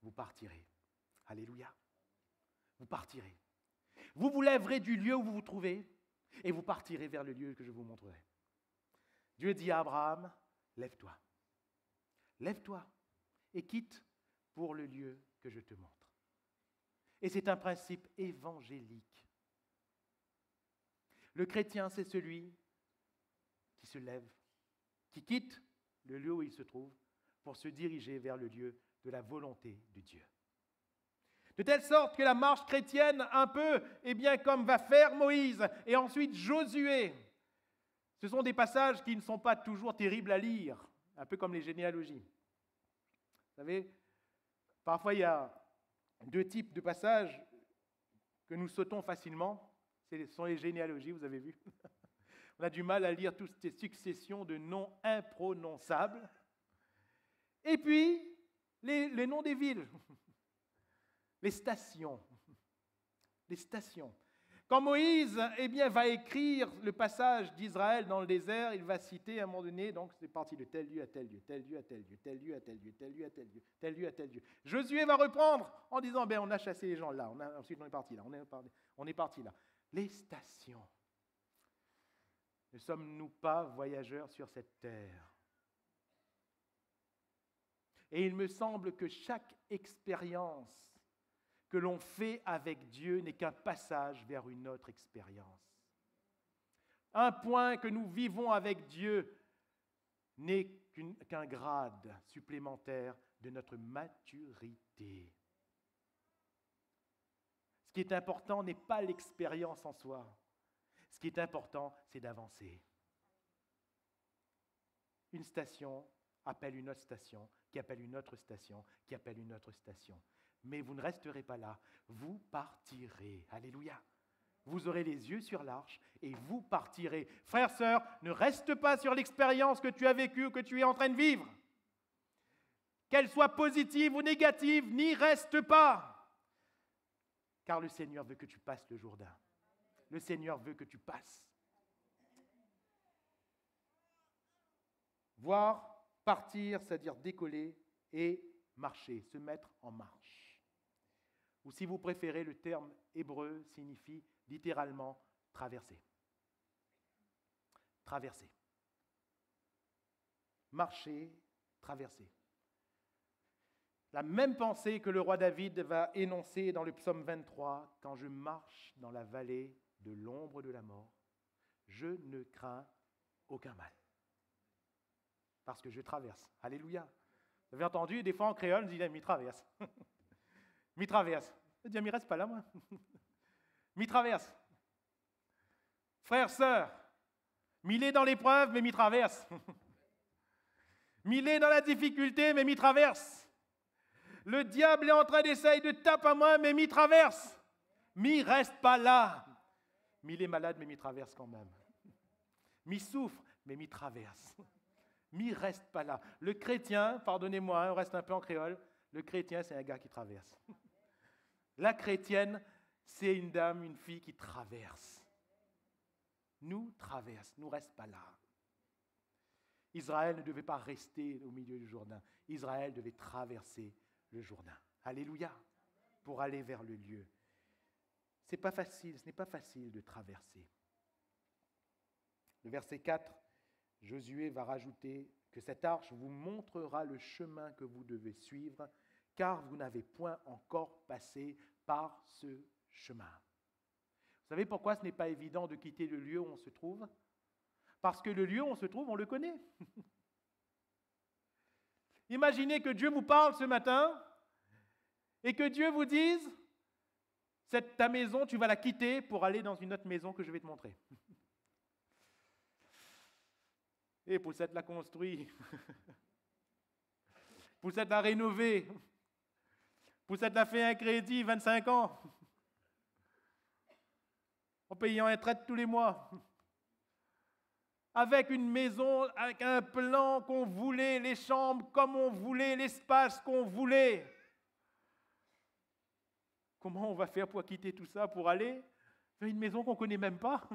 vous partirez. Alléluia. Vous partirez. Vous vous lèverez du lieu où vous vous trouvez et vous partirez vers le lieu que je vous montrerai. Dieu dit à Abraham, lève-toi. Lève-toi et quitte pour le lieu que je te montre. Et c'est un principe évangélique. Le chrétien, c'est celui qui se lève, qui quitte le lieu où il se trouve pour se diriger vers le lieu de la volonté de Dieu. De telle sorte que la marche chrétienne, un peu, comme va faire Moïse et ensuite Josué, ce sont des passages qui ne sont pas toujours terribles à lire, un peu comme les généalogies. Vous savez, parfois il y a deux types de passages que nous sautons facilement. Ce sont les généalogies, vous avez vu. On a du mal à lire toutes ces successions de noms imprononçables. Et puis, les noms des villes. Les stations. Les stations. Quand Moïse va écrire le passage d'Israël dans le désert, il va citer à un moment donné, donc c'est parti de tel lieu à tel lieu, tel lieu à tel lieu, tel lieu à tel lieu, tel lieu à tel lieu, tel lieu à tel lieu. Josué va reprendre en disant, on a chassé les gens là, ensuite on est parti là, on est parti là. Les stations. Ne sommes-nous pas voyageurs sur cette terre? Et il me semble que chaque expérience que l'on fait avec Dieu n'est qu'un passage vers une autre expérience. Un point que nous vivons avec Dieu n'est qu'un grade supplémentaire de notre maturité. Ce qui est important n'est pas l'expérience en soi. Ce qui est important, c'est d'avancer. Une station appelle une autre station, qui appelle une autre station, qui appelle une autre station. Mais vous ne resterez pas là, vous partirez. Alléluia. Vous aurez les yeux sur l'arche et vous partirez. Frères, sœurs, ne reste pas sur l'expérience que tu as vécue ou que tu es en train de vivre. Qu'elle soit positive ou négative, n'y reste pas. Car le Seigneur veut que tu passes le Jourdain. Le Seigneur veut que tu passes. Voir, partir, c'est-à-dire décoller et marcher, se mettre en marche. Ou si vous préférez, le terme hébreu signifie littéralement traverser. Traverser. Marcher, traverser. La même pensée que le roi David va énoncer dans le psaume 23, « Quand je marche dans la vallée de l'ombre de la mort, je ne crains aucun mal. » Parce que je traverse. Alléluia. Vous avez entendu, des fois en créole, on dit « m'y traverse ». M'y traverse. Je dis, m'y reste pas là, moi. M'y traverse. Frères, sœurs, m'y est dans l'épreuve, mais m'y traverse. M'y est dans la difficulté, mais m'y traverse. Le diable est en train d'essayer de taper à moi, mais m'y traverse. M'y reste pas là. M'y est malade, mais m'y traverse quand même. M'y souffre, mais m'y traverse. M'y reste pas là. Le chrétien, pardonnez-moi, on reste un peu en créole, le chrétien, c'est un gars qui traverse. La chrétienne, c'est une dame, une fille qui traverse. Nous traverse, nous reste pas là. Israël ne devait pas rester au milieu du Jourdain. Israël devait traverser le Jourdain. Alléluia, pour aller vers le lieu. Ce n'est pas facile de traverser. Le verset 4, Josué va rajouter que cette arche vous montrera le chemin que vous devez suivre, car vous n'avez point encore passé par ce chemin. Vous savez pourquoi ce n'est pas évident de quitter le lieu où on se trouve? Parce que le lieu où on se trouve, on le connaît. Imaginez que Dieu vous parle ce matin et que Dieu vous dise, ta maison, tu vas la quitter pour aller dans une autre maison que je vais te montrer. Et pour cette la construit. Poussette l'a rénové. Poussette l'a fait un crédit, 25 ans. En payant un traite tous les mois. Avec une maison, avec un plan qu'on voulait, les chambres comme on voulait, l'espace qu'on voulait. Comment on va faire pour quitter tout ça, pour aller vers une maison qu'on ne connaît même pas?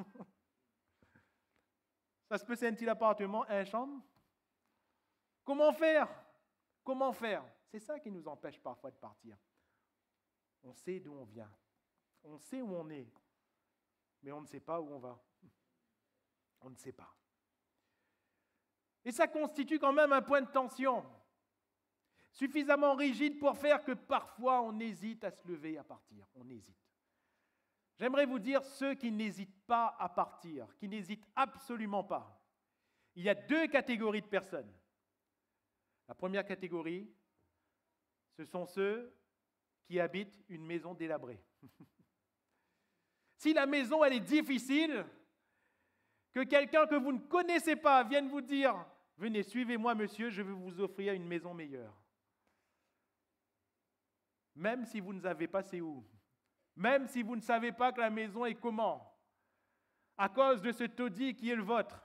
Ça se peut, c'est un petit appartement, une chambre. Comment faire? Comment faire? C'est ça qui nous empêche parfois de partir. On sait d'où on vient. On sait où on est. Mais on ne sait pas où on va. On ne sait pas. Et ça constitue quand même un point de tension. Suffisamment rigide pour faire que parfois on hésite à se lever et à partir. On hésite. J'aimerais vous dire, ceux qui n'hésitent pas à partir, qui n'hésitent absolument pas, il y a deux catégories de personnes. La première catégorie, ce sont ceux qui habitent une maison délabrée. Si la maison elle est difficile, que quelqu'un que vous ne connaissez pas vienne vous dire « Venez, suivez-moi, monsieur, je vais vous offrir une maison meilleure. » Même si vous ne savez pas c'est où, même si vous ne savez pas que la maison est comment, à cause de ce taudis qui est le vôtre,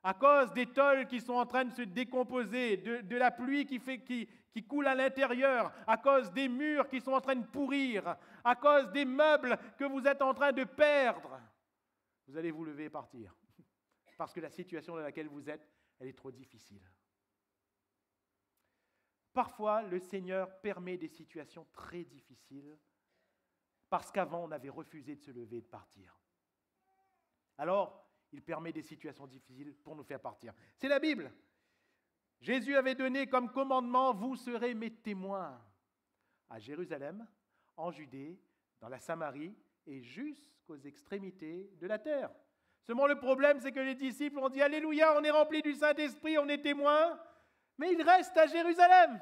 à cause des tôles qui sont en train de se décomposer, de la pluie qui coule à l'intérieur, à cause des murs qui sont en train de pourrir, à cause des meubles que vous êtes en train de perdre, vous allez vous lever et partir. Parce que la situation dans laquelle vous êtes, elle est trop difficile. Parfois, le Seigneur permet des situations très difficiles parce qu'avant, on avait refusé de se lever et de partir. Alors, il permet des situations difficiles pour nous faire partir. C'est la Bible. Jésus avait donné comme commandement « Vous serez mes témoins » à Jérusalem, en Judée, dans la Samarie et jusqu'aux extrémités de la terre. Seulement le problème, c'est que les disciples ont dit « Alléluia, on est remplis du Saint-Esprit, on est témoins », mais ils restent à Jérusalem.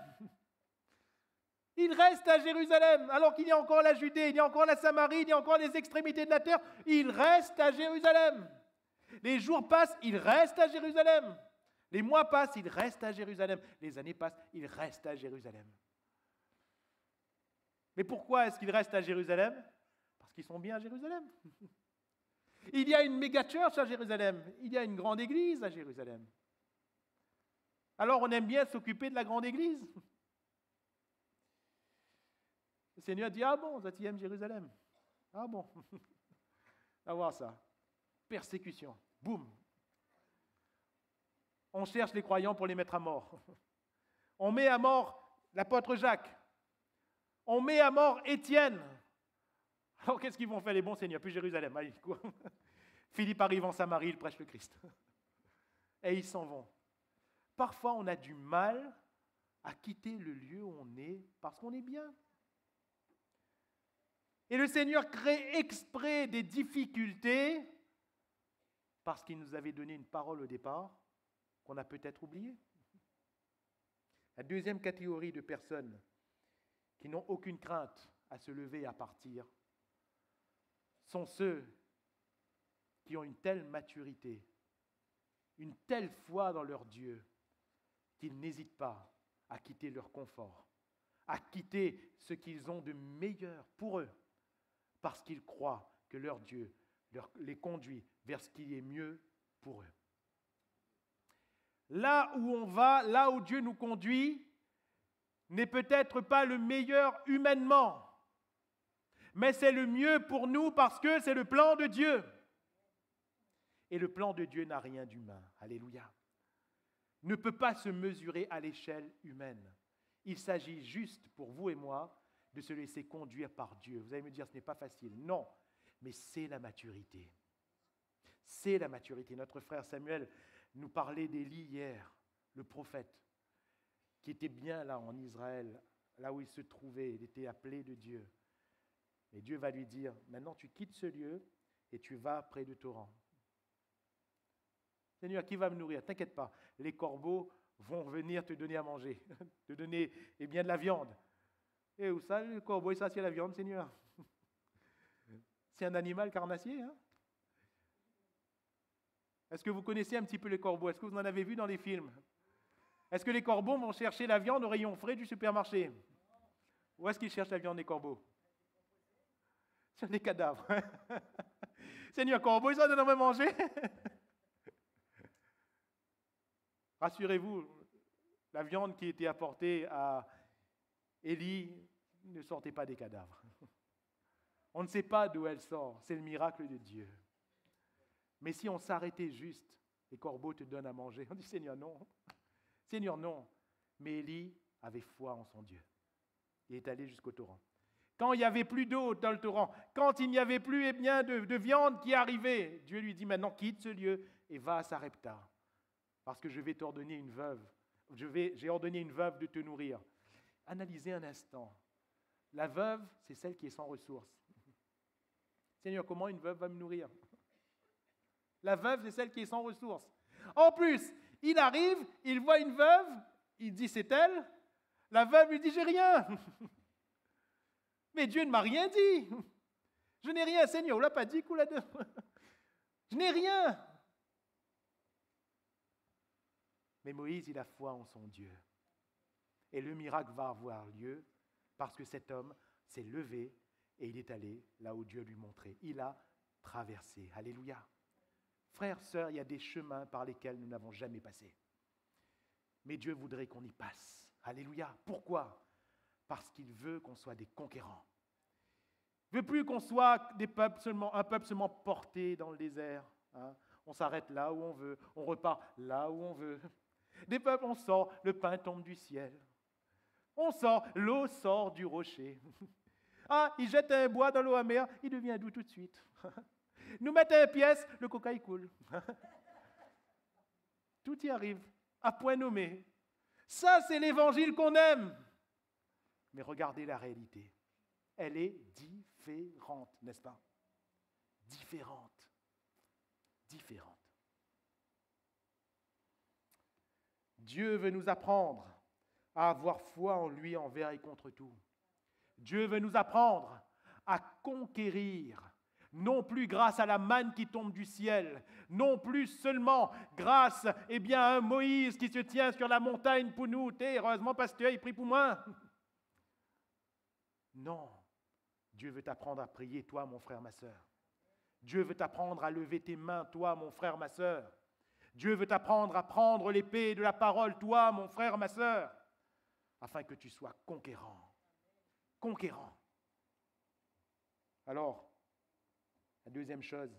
Ils restent à Jérusalem, alors qu'il y a encore la Judée, il y a encore la Samarie, il y a encore les extrémités de la terre. Ils restent à Jérusalem. Les jours passent, ils restent à Jérusalem. Les mois passent, ils restent à Jérusalem. Les années passent, ils restent à Jérusalem. Mais pourquoi est-ce qu'ils restent à Jérusalem? Parce qu'ils sont bien à Jérusalem. Il y a une méga church à Jérusalem. Il y a une grande église à Jérusalem. Alors on aime bien s'occuper de la grande église. Le Seigneur dit, ah bon, tu aimes Jérusalem? Ah bon. On va voir ça. Persécution. Boum. On cherche les croyants pour les mettre à mort. On met à mort l'apôtre Jacques. On met à mort Étienne. Alors qu'est-ce qu'ils vont faire les bons seigneurs? Puis Jérusalem. Allez, quoi. Philippe arrive en Samarie, il prêche le Christ. Et ils s'en vont. Parfois, on a du mal à quitter le lieu où on est parce qu'on est bien. Et le Seigneur crée exprès des difficultés parce qu'il nous avait donné une parole au départ qu'on a peut-être oubliée. La deuxième catégorie de personnes qui n'ont aucune crainte à se lever et à partir sont ceux qui ont une telle maturité, une telle foi dans leur Dieu, qu'ils n'hésitent pas à quitter leur confort, à quitter ce qu'ils ont de meilleur pour eux, parce qu'ils croient que leur Dieu les conduit vers ce qui est mieux pour eux. Là où on va, là où Dieu nous conduit, n'est peut-être pas le meilleur humainement, mais c'est le mieux pour nous parce que c'est le plan de Dieu. Et le plan de Dieu n'a rien d'humain. Alléluia. Ne peut pas se mesurer à l'échelle humaine. Il s'agit juste pour vous et moi de se laisser conduire par Dieu. Vous allez me dire, ce n'est pas facile. Non, mais c'est la maturité. C'est la maturité. Notre frère Samuel nous parlait d'Élie hier, le prophète, qui était bien là en Israël, là où il se trouvait. Il était appelé de Dieu. Et Dieu va lui dire, maintenant tu quittes ce lieu et tu vas près de torrent. Seigneur, qui va me nourrir? T'inquiète pas, les corbeaux vont venir te donner à manger, te donner de la viande. Et où ça, le corbeau, il s'assied à la viande, Seigneur? C'est un animal carnassier, hein? Est-ce que vous connaissez un petit peu les corbeaux? Est-ce que vous en avez vu dans les films? Est-ce que les corbeaux vont chercher la viande au rayon frais du supermarché? Où est-ce qu'ils cherchent la viande des corbeaux? Sur des cadavres. Seigneur, corbeau, ils en donnent à manger. Rassurez-vous, la viande qui était apportée à Élie ne sortait pas des cadavres. On ne sait pas d'où elle sort, c'est le miracle de Dieu. Mais si on s'arrêtait juste, les corbeaux te donnent à manger. On dit, Seigneur, non. Seigneur, non. Mais Élie avait foi en son Dieu. Il est allé jusqu'au torrent. Quand il n'y avait plus d'eau dans le torrent, quand il n'y avait plus de viande qui arrivait, Dieu lui dit maintenant quitte ce lieu et va à Sarepta, parce que je vais t'ordonner une veuve. J'ai ordonné une veuve de te nourrir. Analysez un instant. La veuve, c'est celle qui est sans ressources. Seigneur, comment une veuve va me nourrir? La veuve, c'est celle qui est sans ressources. En plus, il arrive, il voit une veuve, il dit c'est elle. La veuve lui dit j'ai rien. Mais Dieu ne m'a rien dit. Je n'ai rien, Seigneur. On l'a pas dit, coulade. Je n'ai rien. Mais Moïse, il a foi en son Dieu. Et le miracle va avoir lieu parce que cet homme s'est levé et il est allé là où Dieu lui montrait. Il a traversé. Alléluia. Frères, sœurs, il y a des chemins par lesquels nous n'avons jamais passé. Mais Dieu voudrait qu'on y passe. Alléluia. Pourquoi? Parce qu'il veut qu'on soit des conquérants. Il ne veut plus qu'on soit un peuple seulement porté dans le désert. Hein. On s'arrête là où on veut, on repart là où on veut. Des peuples, on sort, le pain tombe du ciel. On sort, l'eau sort du rocher. Ah, ils jettent un bois dans l'eau amère, il devient doux tout de suite. Nous mettons une pièce, le coca il coule. Tout y arrive, à point nommé. Ça, c'est l'évangile qu'on aime. Mais regardez la réalité. Elle est différente, n'est-ce pas? Différente. Différente. Dieu veut nous apprendre à avoir foi en lui envers et contre tout. Dieu veut nous apprendre à conquérir, non plus grâce à la manne qui tombe du ciel, non plus seulement grâce à un Moïse qui se tient sur la montagne pour nous. Heureusement, pasteur, il prie pour moi. Non, Dieu veut t'apprendre à prier, toi, mon frère, ma sœur. Dieu veut t'apprendre à lever tes mains, toi, mon frère, ma sœur. Dieu veut t'apprendre à prendre l'épée de la parole, toi, mon frère, ma sœur, afin que tu sois conquérant. Conquérant. Alors, la deuxième chose,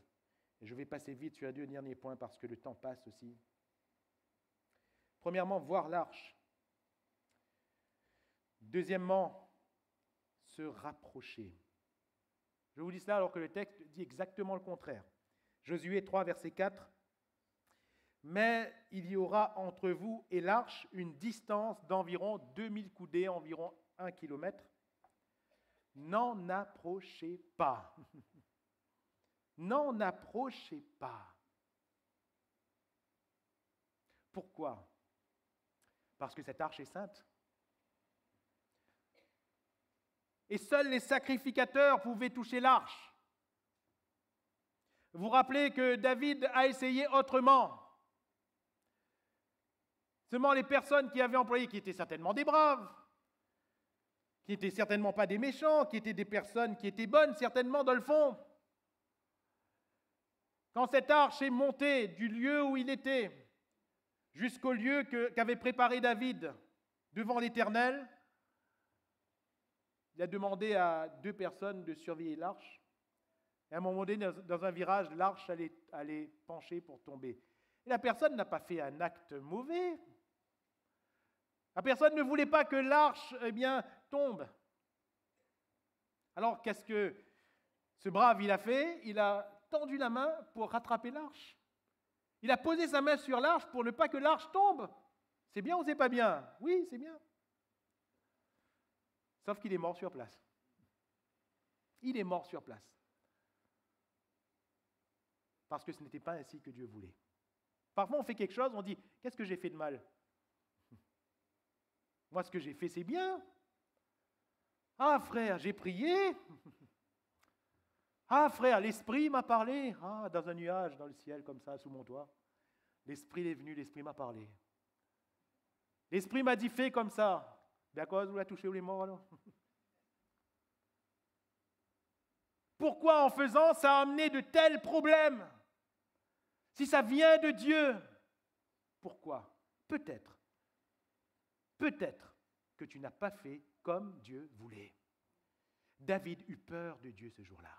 et je vais passer vite sur les deux derniers points parce que le temps passe aussi. Premièrement, voir l'arche. Deuxièmement, se rapprocher. Je vous dis cela alors que le texte dit exactement le contraire. Josué 3, verset 4. Mais il y aura entre vous et l'arche une distance d'environ 2000 coudées, environ 1 kilomètre. N'en approchez pas. N'en approchez pas. Pourquoi? Parce que cette arche est sainte. Et seuls les sacrificateurs pouvaient toucher l'arche. Vous vous rappelez que David a essayé autrement. Seulement les personnes qui avaient employé, qui étaient certainement des braves, qui n'étaient certainement pas des méchants, qui étaient des personnes qui étaient bonnes, certainement dans le fond. Quand cette arche est montée du lieu où il était jusqu'au lieu qu'avait préparé David devant l'Éternel, il a demandé à 2 personnes de surveiller l'arche. Et à un moment donné, dans un virage, l'arche allait pencher pour tomber. Et la personne n'a pas fait un acte mauvais. La personne ne voulait pas que l'arche tombe. Alors, qu'est-ce que ce brave il a fait? Il a tendu la main pour rattraper l'arche. Il a posé sa main sur l'arche pour ne pas que l'arche tombe. C'est bien ou c'est pas bien? Oui, c'est bien. Sauf qu'il est mort sur place. Il est mort sur place. Parce que ce n'était pas ainsi que Dieu voulait. Parfois, on fait quelque chose, on dit, qu'est-ce que j'ai fait de mal? Moi, ce que j'ai fait, c'est bien. Ah, frère, j'ai prié. Ah, frère, l'Esprit m'a parlé. Ah, dans un nuage, dans le ciel, comme ça, sous mon toit. L'Esprit est venu, l'Esprit m'a parlé. L'Esprit m'a dit, fais comme ça. D'accord, vous la touchez ou les morts alors? Pourquoi en faisant, ça a amené de tels problèmes? Si ça vient de Dieu, pourquoi? Peut-être que tu n'as pas fait comme Dieu voulait. David eut peur de Dieu ce jour-là.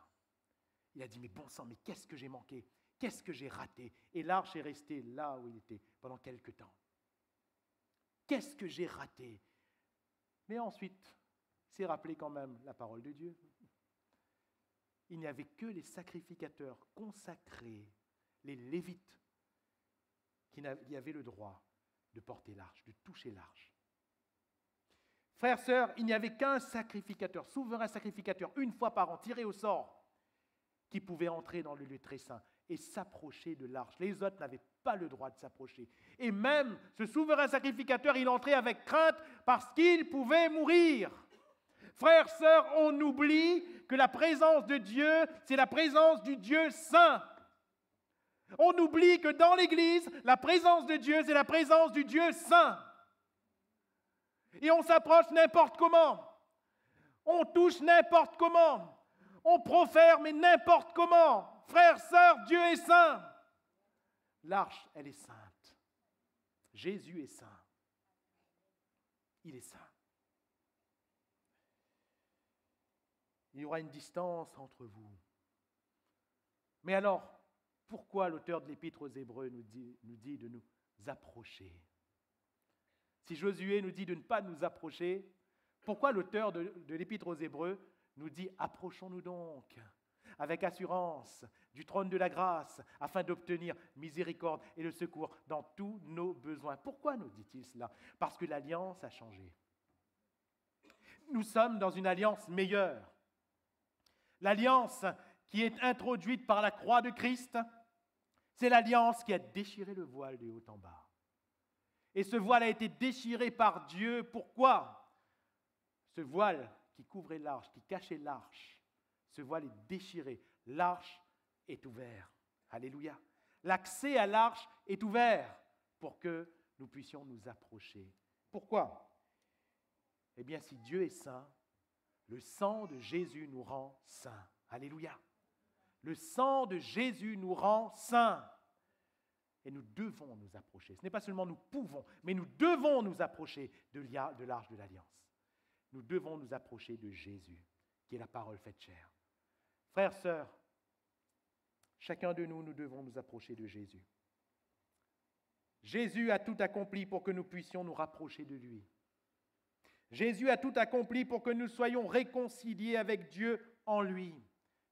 Il a dit, mais bon sang, mais qu'est-ce que j'ai manqué? Qu'est-ce que j'ai raté? Et l'arche est restée là où il était pendant quelque temps. Qu'est-ce que j'ai raté? Mais ensuite, il s'est rappelé quand même la parole de Dieu. Il n'y avait que les sacrificateurs consacrés, les Lévites, qui avaient le droit de porter l'arche, de toucher l'arche. Frères, sœurs, il n'y avait qu'un sacrificateur, souverain sacrificateur, une fois par an, tiré au sort, qui pouvait entrer dans le lieu très saint et s'approcher de l'arche. Les autres n'avaient pas le droit de s'approcher. Et même ce souverain sacrificateur, il entrait avec crainte parce qu'il pouvait mourir. Frères, sœurs, on oublie que la présence de Dieu, c'est la présence du Dieu saint. On oublie que dans l'Église, la présence de Dieu, c'est la présence du Dieu saint. Et on s'approche n'importe comment. On touche n'importe comment. On profère, mais n'importe comment. Frères, sœurs, Dieu est saint. L'arche, elle est sainte. Jésus est saint. Il est saint. Il y aura une distance entre vous. Mais alors, pourquoi l'auteur de l'Épître aux Hébreux nous dit de nous approcher? Si Josué nous dit de ne pas nous approcher, pourquoi l'auteur de l'Épître aux Hébreux nous dit « Approchons-nous donc avec assurance du trône de la grâce afin d'obtenir miséricorde et le secours dans tous nos besoins ». Pourquoi nous dit-il cela? Parce que l'alliance a changé. Nous sommes dans une alliance meilleure. L'alliance qui est introduite par la croix de Christ, c'est l'alliance qui a déchiré le voile de haut en bas. Et ce voile a été déchiré par Dieu. Pourquoi? Ce voile qui couvrait l'arche, qui cachait l'arche, ce voile est déchiré. L'arche est ouverte. Alléluia. L'accès à l'arche est ouvert pour que nous puissions nous approcher. Pourquoi? Eh bien, si Dieu est saint, le sang de Jésus nous rend saints. Alléluia. Le sang de Jésus nous rend saints. Et nous devons nous approcher. Ce n'est pas seulement nous pouvons, mais nous devons nous approcher de l'arche de l'Alliance. Nous devons nous approcher de Jésus, qui est la parole faite chair. Frères, sœurs, chacun de nous, nous devons nous approcher de Jésus. Jésus a tout accompli pour que nous puissions nous rapprocher de lui. Jésus a tout accompli pour que nous soyons réconciliés avec Dieu en lui.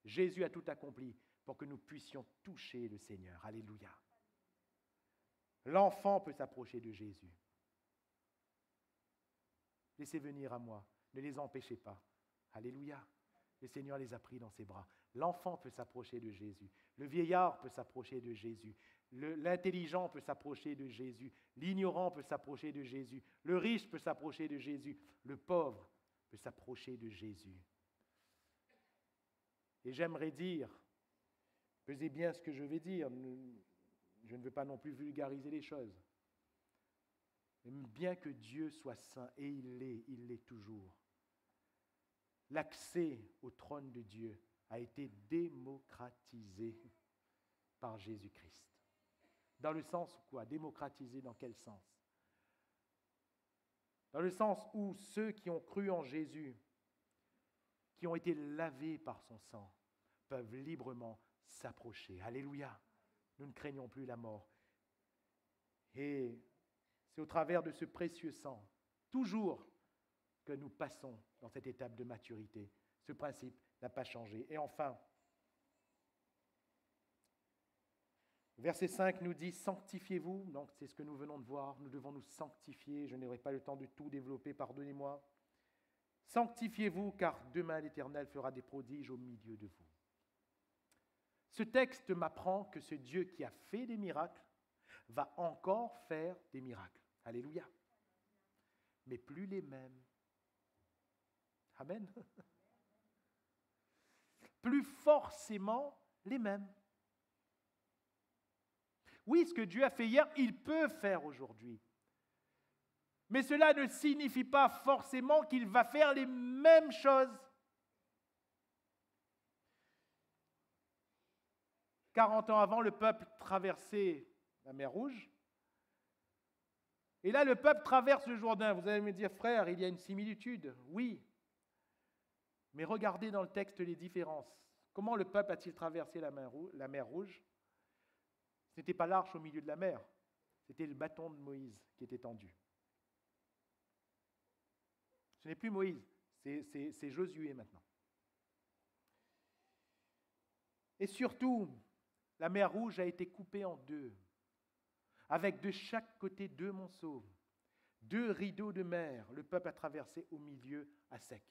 Jésus a tout accompli pour que nous puissions toucher le Seigneur. Alléluia. L'enfant peut s'approcher de Jésus. Laissez venir à moi, ne les empêchez pas. Alléluia. Le Seigneur les a pris dans ses bras. L'enfant peut s'approcher de Jésus. Le vieillard peut s'approcher de Jésus. L'intelligent peut s'approcher de Jésus. L'ignorant peut s'approcher de Jésus. Le riche peut s'approcher de Jésus. Le pauvre peut s'approcher de Jésus. Et j'aimerais dire, pesez bien ce que je vais dire, je ne veux pas non plus vulgariser les choses. Mais bien que Dieu soit saint, et il l'est toujours, l'accès au trône de Dieu a été démocratisé par Jésus-Christ. Dans le sens où quoi? Démocratisé dans quel sens? Dans le sens où ceux qui ont cru en Jésus, qui ont été lavés par son sang, peuvent librement s'approcher. Alléluia! Nous ne craignons plus la mort. Et c'est au travers de ce précieux sang, toujours, que nous passons dans cette étape de maturité. Ce principe n'a pas changé. Et enfin, verset 5 nous dit « Sanctifiez-vous ». Donc c'est ce que nous venons de voir. Nous devons nous sanctifier. Je n'aurai pas le temps de tout développer, pardonnez-moi. « Sanctifiez-vous, car demain l'Éternel fera des prodiges au milieu de vous. » Ce texte m'apprend que ce Dieu qui a fait des miracles va encore faire des miracles. Alléluia. Mais plus les mêmes. Amen. Plus forcément les mêmes. Oui, ce que Dieu a fait hier, il peut faire aujourd'hui. Mais cela ne signifie pas forcément qu'il va faire les mêmes choses. 40 ans avant, le peuple traversait la mer Rouge. Et là, le peuple traverse le Jourdain. Vous allez me dire, frère, il y a une similitude. Oui. Mais regardez dans le texte les différences. Comment le peuple a-t-il traversé la mer Rouge? Ce n'était pas l'arche au milieu de la mer. C'était le bâton de Moïse qui était tendu. Ce n'est plus Moïse, c'est Josué maintenant. Et surtout, la mer Rouge a été coupée en deux, avec de chaque côté 2 monceaux, 2 rideaux de mer. Le peuple a traversé au milieu à sec.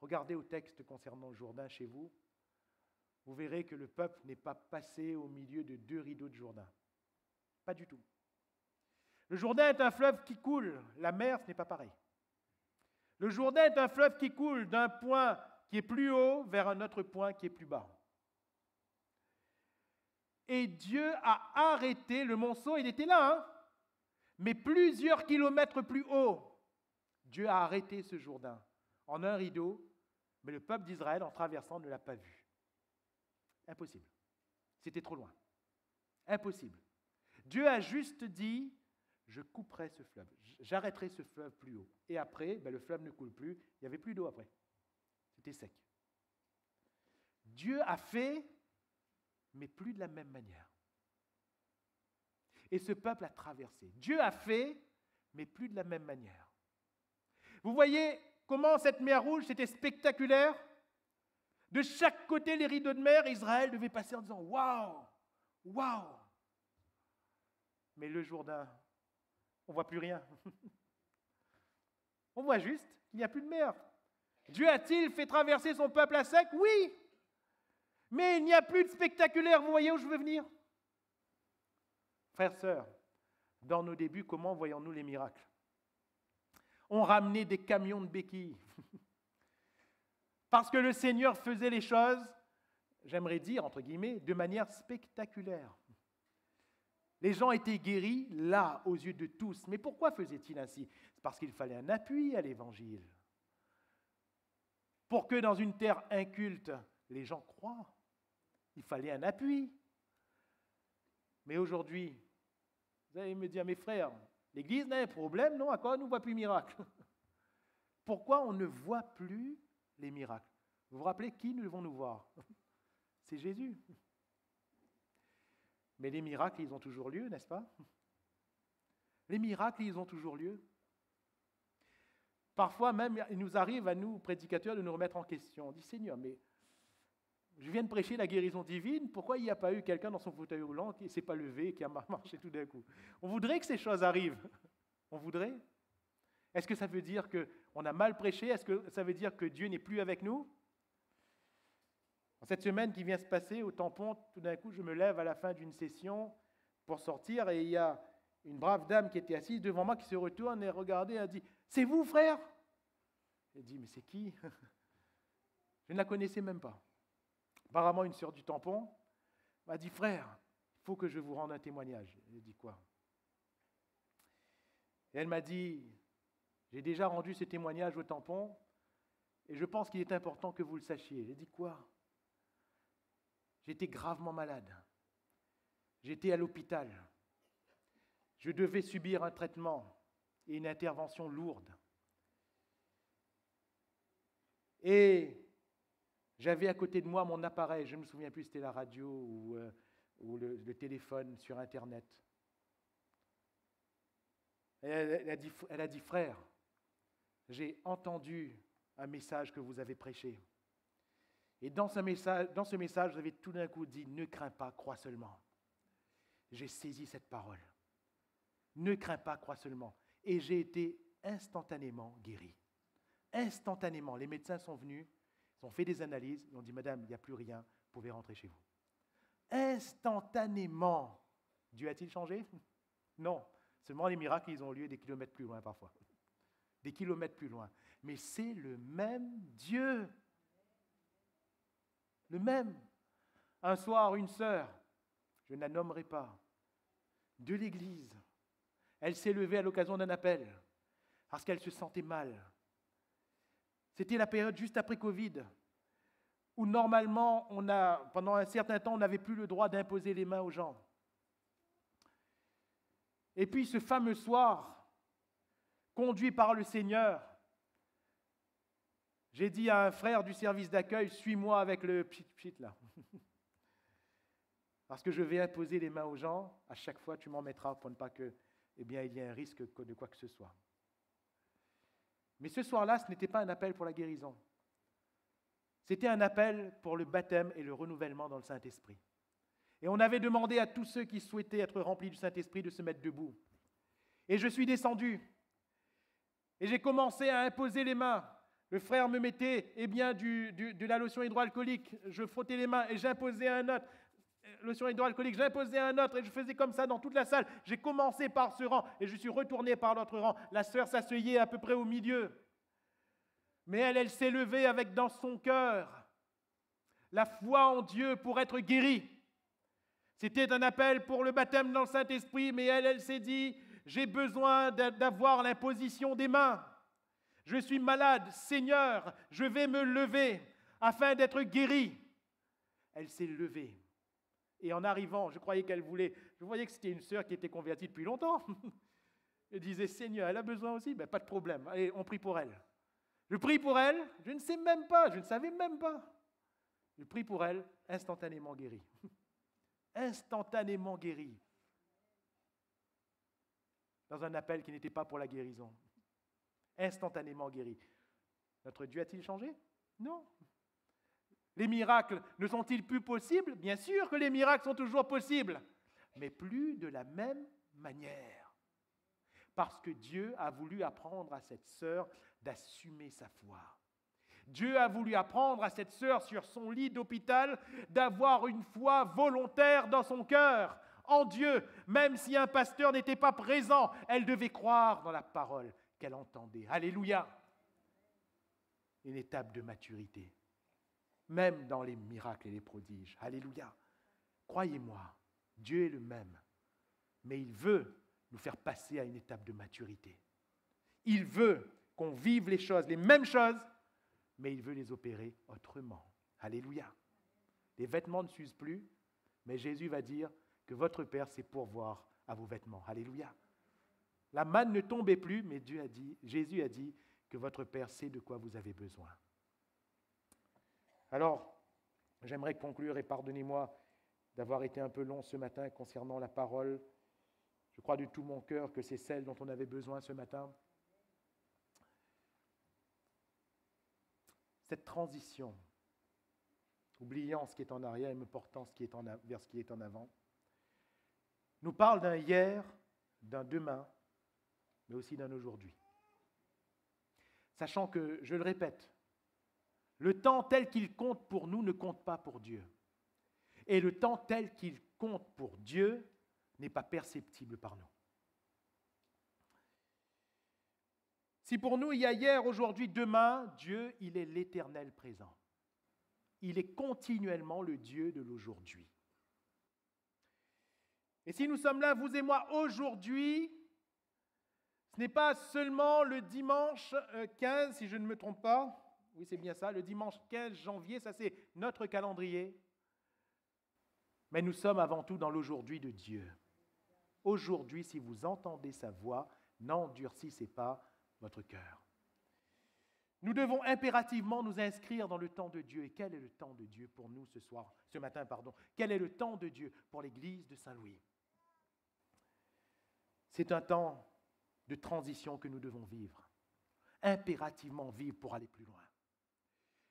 Regardez au texte concernant le Jourdain chez vous. Vous verrez que le peuple n'est pas passé au milieu de 2 rideaux de Jourdain. Pas du tout. Le Jourdain est un fleuve qui coule. La mer, ce n'est pas pareil. Le Jourdain est un fleuve qui coule d'un point qui est plus haut vers un autre point qui est plus bas. Et Dieu a arrêté le monceau, il était là, hein, mais plusieurs kilomètres plus haut. Dieu a arrêté ce Jourdain en un rideau, mais le peuple d'Israël, en traversant, ne l'a pas vu. Impossible. C'était trop loin. Impossible. Dieu a juste dit, je couperai ce fleuve, j'arrêterai ce fleuve plus haut. Et après, le fleuve ne coule plus, il n'y avait plus d'eau après. C'était sec. Dieu a fait, mais plus de la même manière. Et ce peuple a traversé. Dieu a fait, mais plus de la même manière. Vous voyez comment cette mer Rouge, c'était spectaculaire? De chaque côté, les rideaux de mer, Israël devait passer en disant « Waouh! Waouh !» Mais le Jourdain, on ne voit plus rien. On voit juste qu'il n'y a plus de mer. Dieu a-t-il fait traverser son peuple à sec? Oui! Mais il n'y a plus de spectaculaire. Vous voyez où je veux venir? Frères, sœurs, dans nos débuts, comment voyons-nous les miracles? On ramenait des camions de béquilles. Parce que le Seigneur faisait les choses, j'aimerais dire, entre guillemets, de manière spectaculaire. Les gens étaient guéris là, aux yeux de tous. Mais pourquoi faisait-il ainsi? C'est parce qu'il fallait un appui à l'Évangile. Pour que dans une terre inculte, les gens croient. Il fallait un appui. Mais aujourd'hui, vous allez me dire, mes frères, l'Église n'a un problème, non? À quoi on ne voit plus miracle? Pourquoi on ne voit plus les miracles? Vous vous rappelez qui nous devons nous voir? C'est Jésus. Mais les miracles, ils ont toujours lieu, n'est-ce pas? Les miracles, ils ont toujours lieu. Parfois même, il nous arrive à nous, prédicateurs, de nous remettre en question. On dit, Seigneur, mais je viens de prêcher la guérison divine, pourquoi il n'y a pas eu quelqu'un dans son fauteuil roulant qui ne s'est pas levé et qui a marché tout d'un coup? On voudrait que ces choses arrivent. On voudrait. Est-ce que ça veut dire qu'on a mal prêché? Est-ce que ça veut dire que Dieu n'est plus avec nous? Cette semaine qui vient se passer au tampon, tout d'un coup, je me lève à la fin d'une session pour sortir et il y a une brave dame qui était assise devant moi qui se retourne et regarde et a dit « C'est vous, frère ?» Elle dit « Mais c'est qui ?» Je ne la connaissais même pas. Apparemment, une sœur du tampon m'a dit « Frère, il faut que je vous rende un témoignage. » J'ai dit « Quoi ?» Et elle m'a dit « J'ai déjà rendu ce témoignage au tampon et je pense qu'il est important que vous le sachiez. » J'ai dit « Quoi ?» J'étais gravement malade. J'étais à l'hôpital. Je devais subir un traitement et une intervention lourde. Et j'avais à côté de moi mon appareil, je ne me souviens plus si c'était la radio ou le téléphone sur Internet. Elle a dit, frère, j'ai entendu un message que vous avez prêché. Et dans ce message, vous avez tout d'un coup dit, ne crains pas, crois seulement. J'ai saisi cette parole. Ne crains pas, crois seulement. Et j'ai été instantanément guéri. Instantanément. Les médecins sont venus, ils ont fait des analyses, ils ont dit, madame, il n'y a plus rien, vous pouvez rentrer chez vous. Instantanément. Dieu a-t-il changé? Non. Seulement les miracles, ils ont lieu des kilomètres plus loin parfois. Des kilomètres plus loin. Mais c'est le même Dieu. Le même. Un soir, une sœur, je ne la nommerai pas, de l'église, elle s'est levée à l'occasion d'un appel. parce qu'elle se sentait mal. C'était la période juste après Covid, où normalement, pendant un certain temps, on n'avait plus le droit d'imposer les mains aux gens. Et puis ce fameux soir, conduit par le Seigneur, j'ai dit à un frère du service d'accueil, suis-moi avec le pchit là. Parce que je vais imposer les mains aux gens, à chaque fois tu m'en mettras pour ne pas que, il y ait un risque de quoi que ce soit. Mais ce soir-là, ce n'était pas un appel pour la guérison. C'était un appel pour le baptême et le renouvellement dans le Saint-Esprit. Et on avait demandé à tous ceux qui souhaitaient être remplis du Saint-Esprit de se mettre debout. Et je suis descendu. Et j'ai commencé à imposer les mains. Le frère me mettait de la lotion hydroalcoolique. Je frottais les mains et j'imposais un autre. Lotion hydroalcoolique, j'imposais un autre et je faisais comme ça dans toute la salle. J'ai commencé par ce rang et je suis retourné par l'autre rang. La sœur s'asseyait à peu près au milieu. Mais elle s'est levée avec dans son cœur la foi en Dieu pour être guérie. C'était un appel pour le baptême dans le Saint-Esprit, mais elle s'est dit, j'ai besoin d'avoir l'imposition des mains. Je suis malade, Seigneur, je vais me lever afin d'être guérie. Elle s'est levée. Et en arrivant, je voyais que c'était une sœur qui était convertie depuis longtemps. Elle disait, Seigneur, elle a besoin aussi? Ben, pas de problème, allez, on prie pour elle. Je prie pour elle, je ne savais même pas. Je prie pour elle, instantanément guérie. Instantanément guérie. Dans un appel qui n'était pas pour la guérison. Instantanément guérie. Notre Dieu a-t-il changé? Non. Les miracles ne sont-ils plus possibles? Bien sûr que les miracles sont toujours possibles, mais plus de la même manière. Parce que Dieu a voulu apprendre à cette sœur d'assumer sa foi. Dieu a voulu apprendre à cette sœur sur son lit d'hôpital d'avoir une foi volontaire dans son cœur, en Dieu. Même si un pasteur n'était pas présent, elle devait croire dans la parole qu'elle entendait. Alléluia! Une étape de maturité. Même dans les miracles et les prodiges. Alléluia. Croyez-moi, Dieu est le même, mais il veut nous faire passer à une étape de maturité. Il veut qu'on vive les mêmes choses, mais il veut les opérer autrement. Alléluia. Les vêtements ne s'usent plus, mais Jésus va dire que votre Père sait pourvoir à vos vêtements. Alléluia. La manne ne tombait plus, mais Jésus a dit que votre Père sait de quoi vous avez besoin. Alors, j'aimerais conclure et pardonnez-moi d'avoir été un peu long ce matin concernant la parole. Je crois de tout mon cœur que c'est celle dont on avait besoin ce matin. Cette transition, oubliant ce qui est en arrière et me portant vers ce qui est en avant, nous parle d'un hier, d'un demain, mais aussi d'un aujourd'hui. Sachant que, je le répète, le temps tel qu'il compte pour nous ne compte pas pour Dieu. Et le temps tel qu'il compte pour Dieu n'est pas perceptible par nous. Si pour nous il y a hier, aujourd'hui, demain, Dieu, il est l'éternel présent. Il est continuellement le Dieu de l'aujourd'hui. Et si nous sommes là, vous et moi, aujourd'hui, ce n'est pas seulement le dimanche 15, si je ne me trompe pas. Oui, c'est bien ça, le dimanche 15 janvier, ça c'est notre calendrier. Mais nous sommes avant tout dans l'aujourd'hui de Dieu. Aujourd'hui, si vous entendez sa voix, n'endurcissez pas votre cœur. Nous devons impérativement nous inscrire dans le temps de Dieu. Et quel est le temps de Dieu pour nous ce matin? Quel est le temps de Dieu pour l'Église de Saint-Louis? C'est un temps de transition que nous devons vivre. Impérativement vivre pour aller plus loin.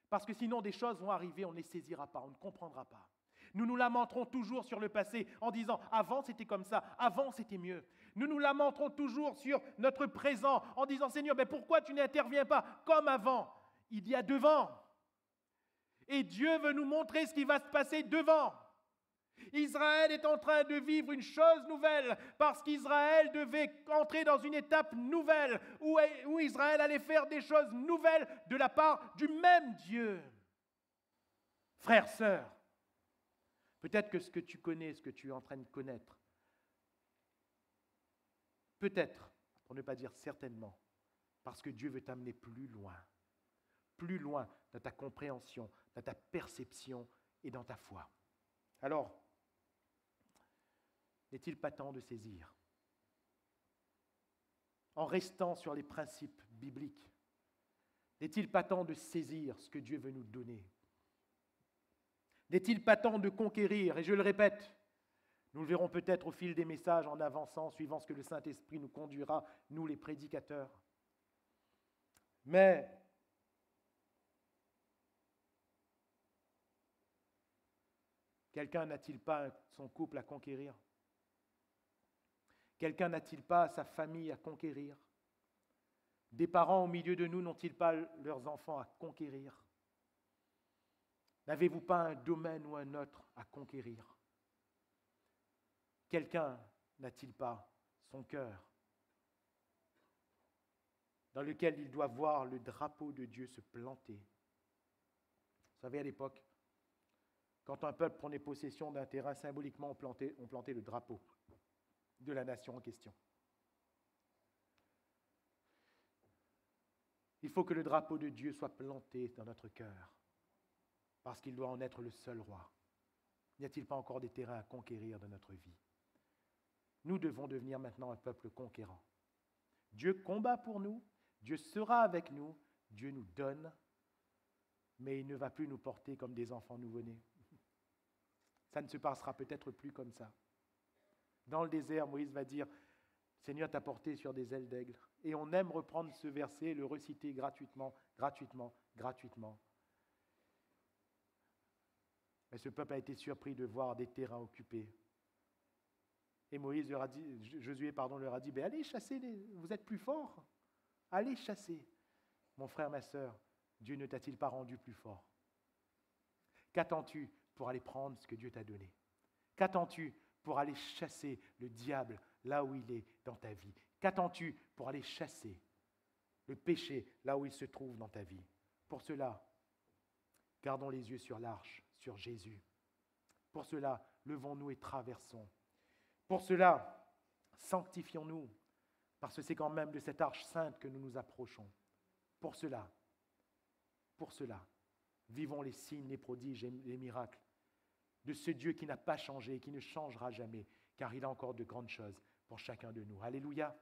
Parce que sinon, des choses vont arriver, on ne les saisira pas, on ne comprendra pas. Nous nous lamenterons toujours sur le passé en disant « avant c'était comme ça, avant c'était mieux ». Nous nous lamenterons toujours sur notre présent en disant « Seigneur, mais pourquoi tu n'interviens pas comme avant ?» Il y a devant. Et Dieu veut nous montrer ce qui va se passer devant. Israël est en train de vivre une chose nouvelle parce qu'Israël devait entrer dans une étape nouvelle où Israël allait faire des choses nouvelles de la part du même Dieu. Frères, sœurs, peut-être que ce que tu connais, ce que tu es en train de connaître, peut-être, pour ne pas dire certainement, Parce que Dieu veut t'amener plus loin dans ta compréhension, dans ta perception et dans ta foi. Alors, n'est-il pas temps de saisir? En restant sur les principes bibliques, n'est-il pas temps de saisir ce que Dieu veut nous donner? N'est-il pas temps de conquérir? Et je le répète, nous le verrons peut-être au fil des messages en avançant, suivant ce que le Saint-Esprit nous conduira, nous les prédicateurs. Mais quelqu'un n'a-t-il pas son couple à conquérir? Quelqu'un n'a-t-il pas sa famille à conquérir? Des parents au milieu de nous n'ont-ils pas leurs enfants à conquérir? N'avez-vous pas un domaine ou un autre à conquérir? Quelqu'un n'a-t-il pas son cœur dans lequel il doit voir le drapeau de Dieu se planter? Vous savez, à l'époque, quand un peuple prenait possession d'un terrain, symboliquement, on plantait le drapeau de la nation en question. Il faut que le drapeau de Dieu soit planté dans notre cœur, parce qu'il doit en être le seul roi. N'y a-t-il pas encore des terrains à conquérir dans notre vie? Nous devons devenir maintenant un peuple conquérant. Dieu combat pour nous, Dieu sera avec nous, Dieu nous donne, mais il ne va plus nous porter comme des enfants nouveau-nés. Ça ne se passera peut-être plus comme ça. Dans le désert, Moïse va dire, « Seigneur t'a porté sur des ailes d'aigle. » Et on aime reprendre ce verset et le reciter gratuitement. Mais ce peuple a été surpris de voir des terrains occupés. Et Josué leur a dit, « Allez chasser, vous êtes plus forts. Allez chasser. » Mon frère, ma sœur, Dieu ne t'a-t-il pas rendu plus fort? Qu'attends-tu pour aller prendre ce que Dieu t'a donné? Qu'attends-tu pour aller chasser le diable là où il est dans ta vie? Qu'attends-tu pour aller chasser le péché là où il se trouve dans ta vie? Pour cela, gardons les yeux sur l'arche, sur Jésus. Pour cela, levons-nous et traversons. Pour cela, sanctifions-nous, parce que c'est quand même de cette arche sainte que nous nous approchons. Pour cela, vivons les signes, les prodiges et les miracles de ce Dieu qui n'a pas changé et qui ne changera jamais, car il a encore de grandes choses pour chacun de nous. Alléluia.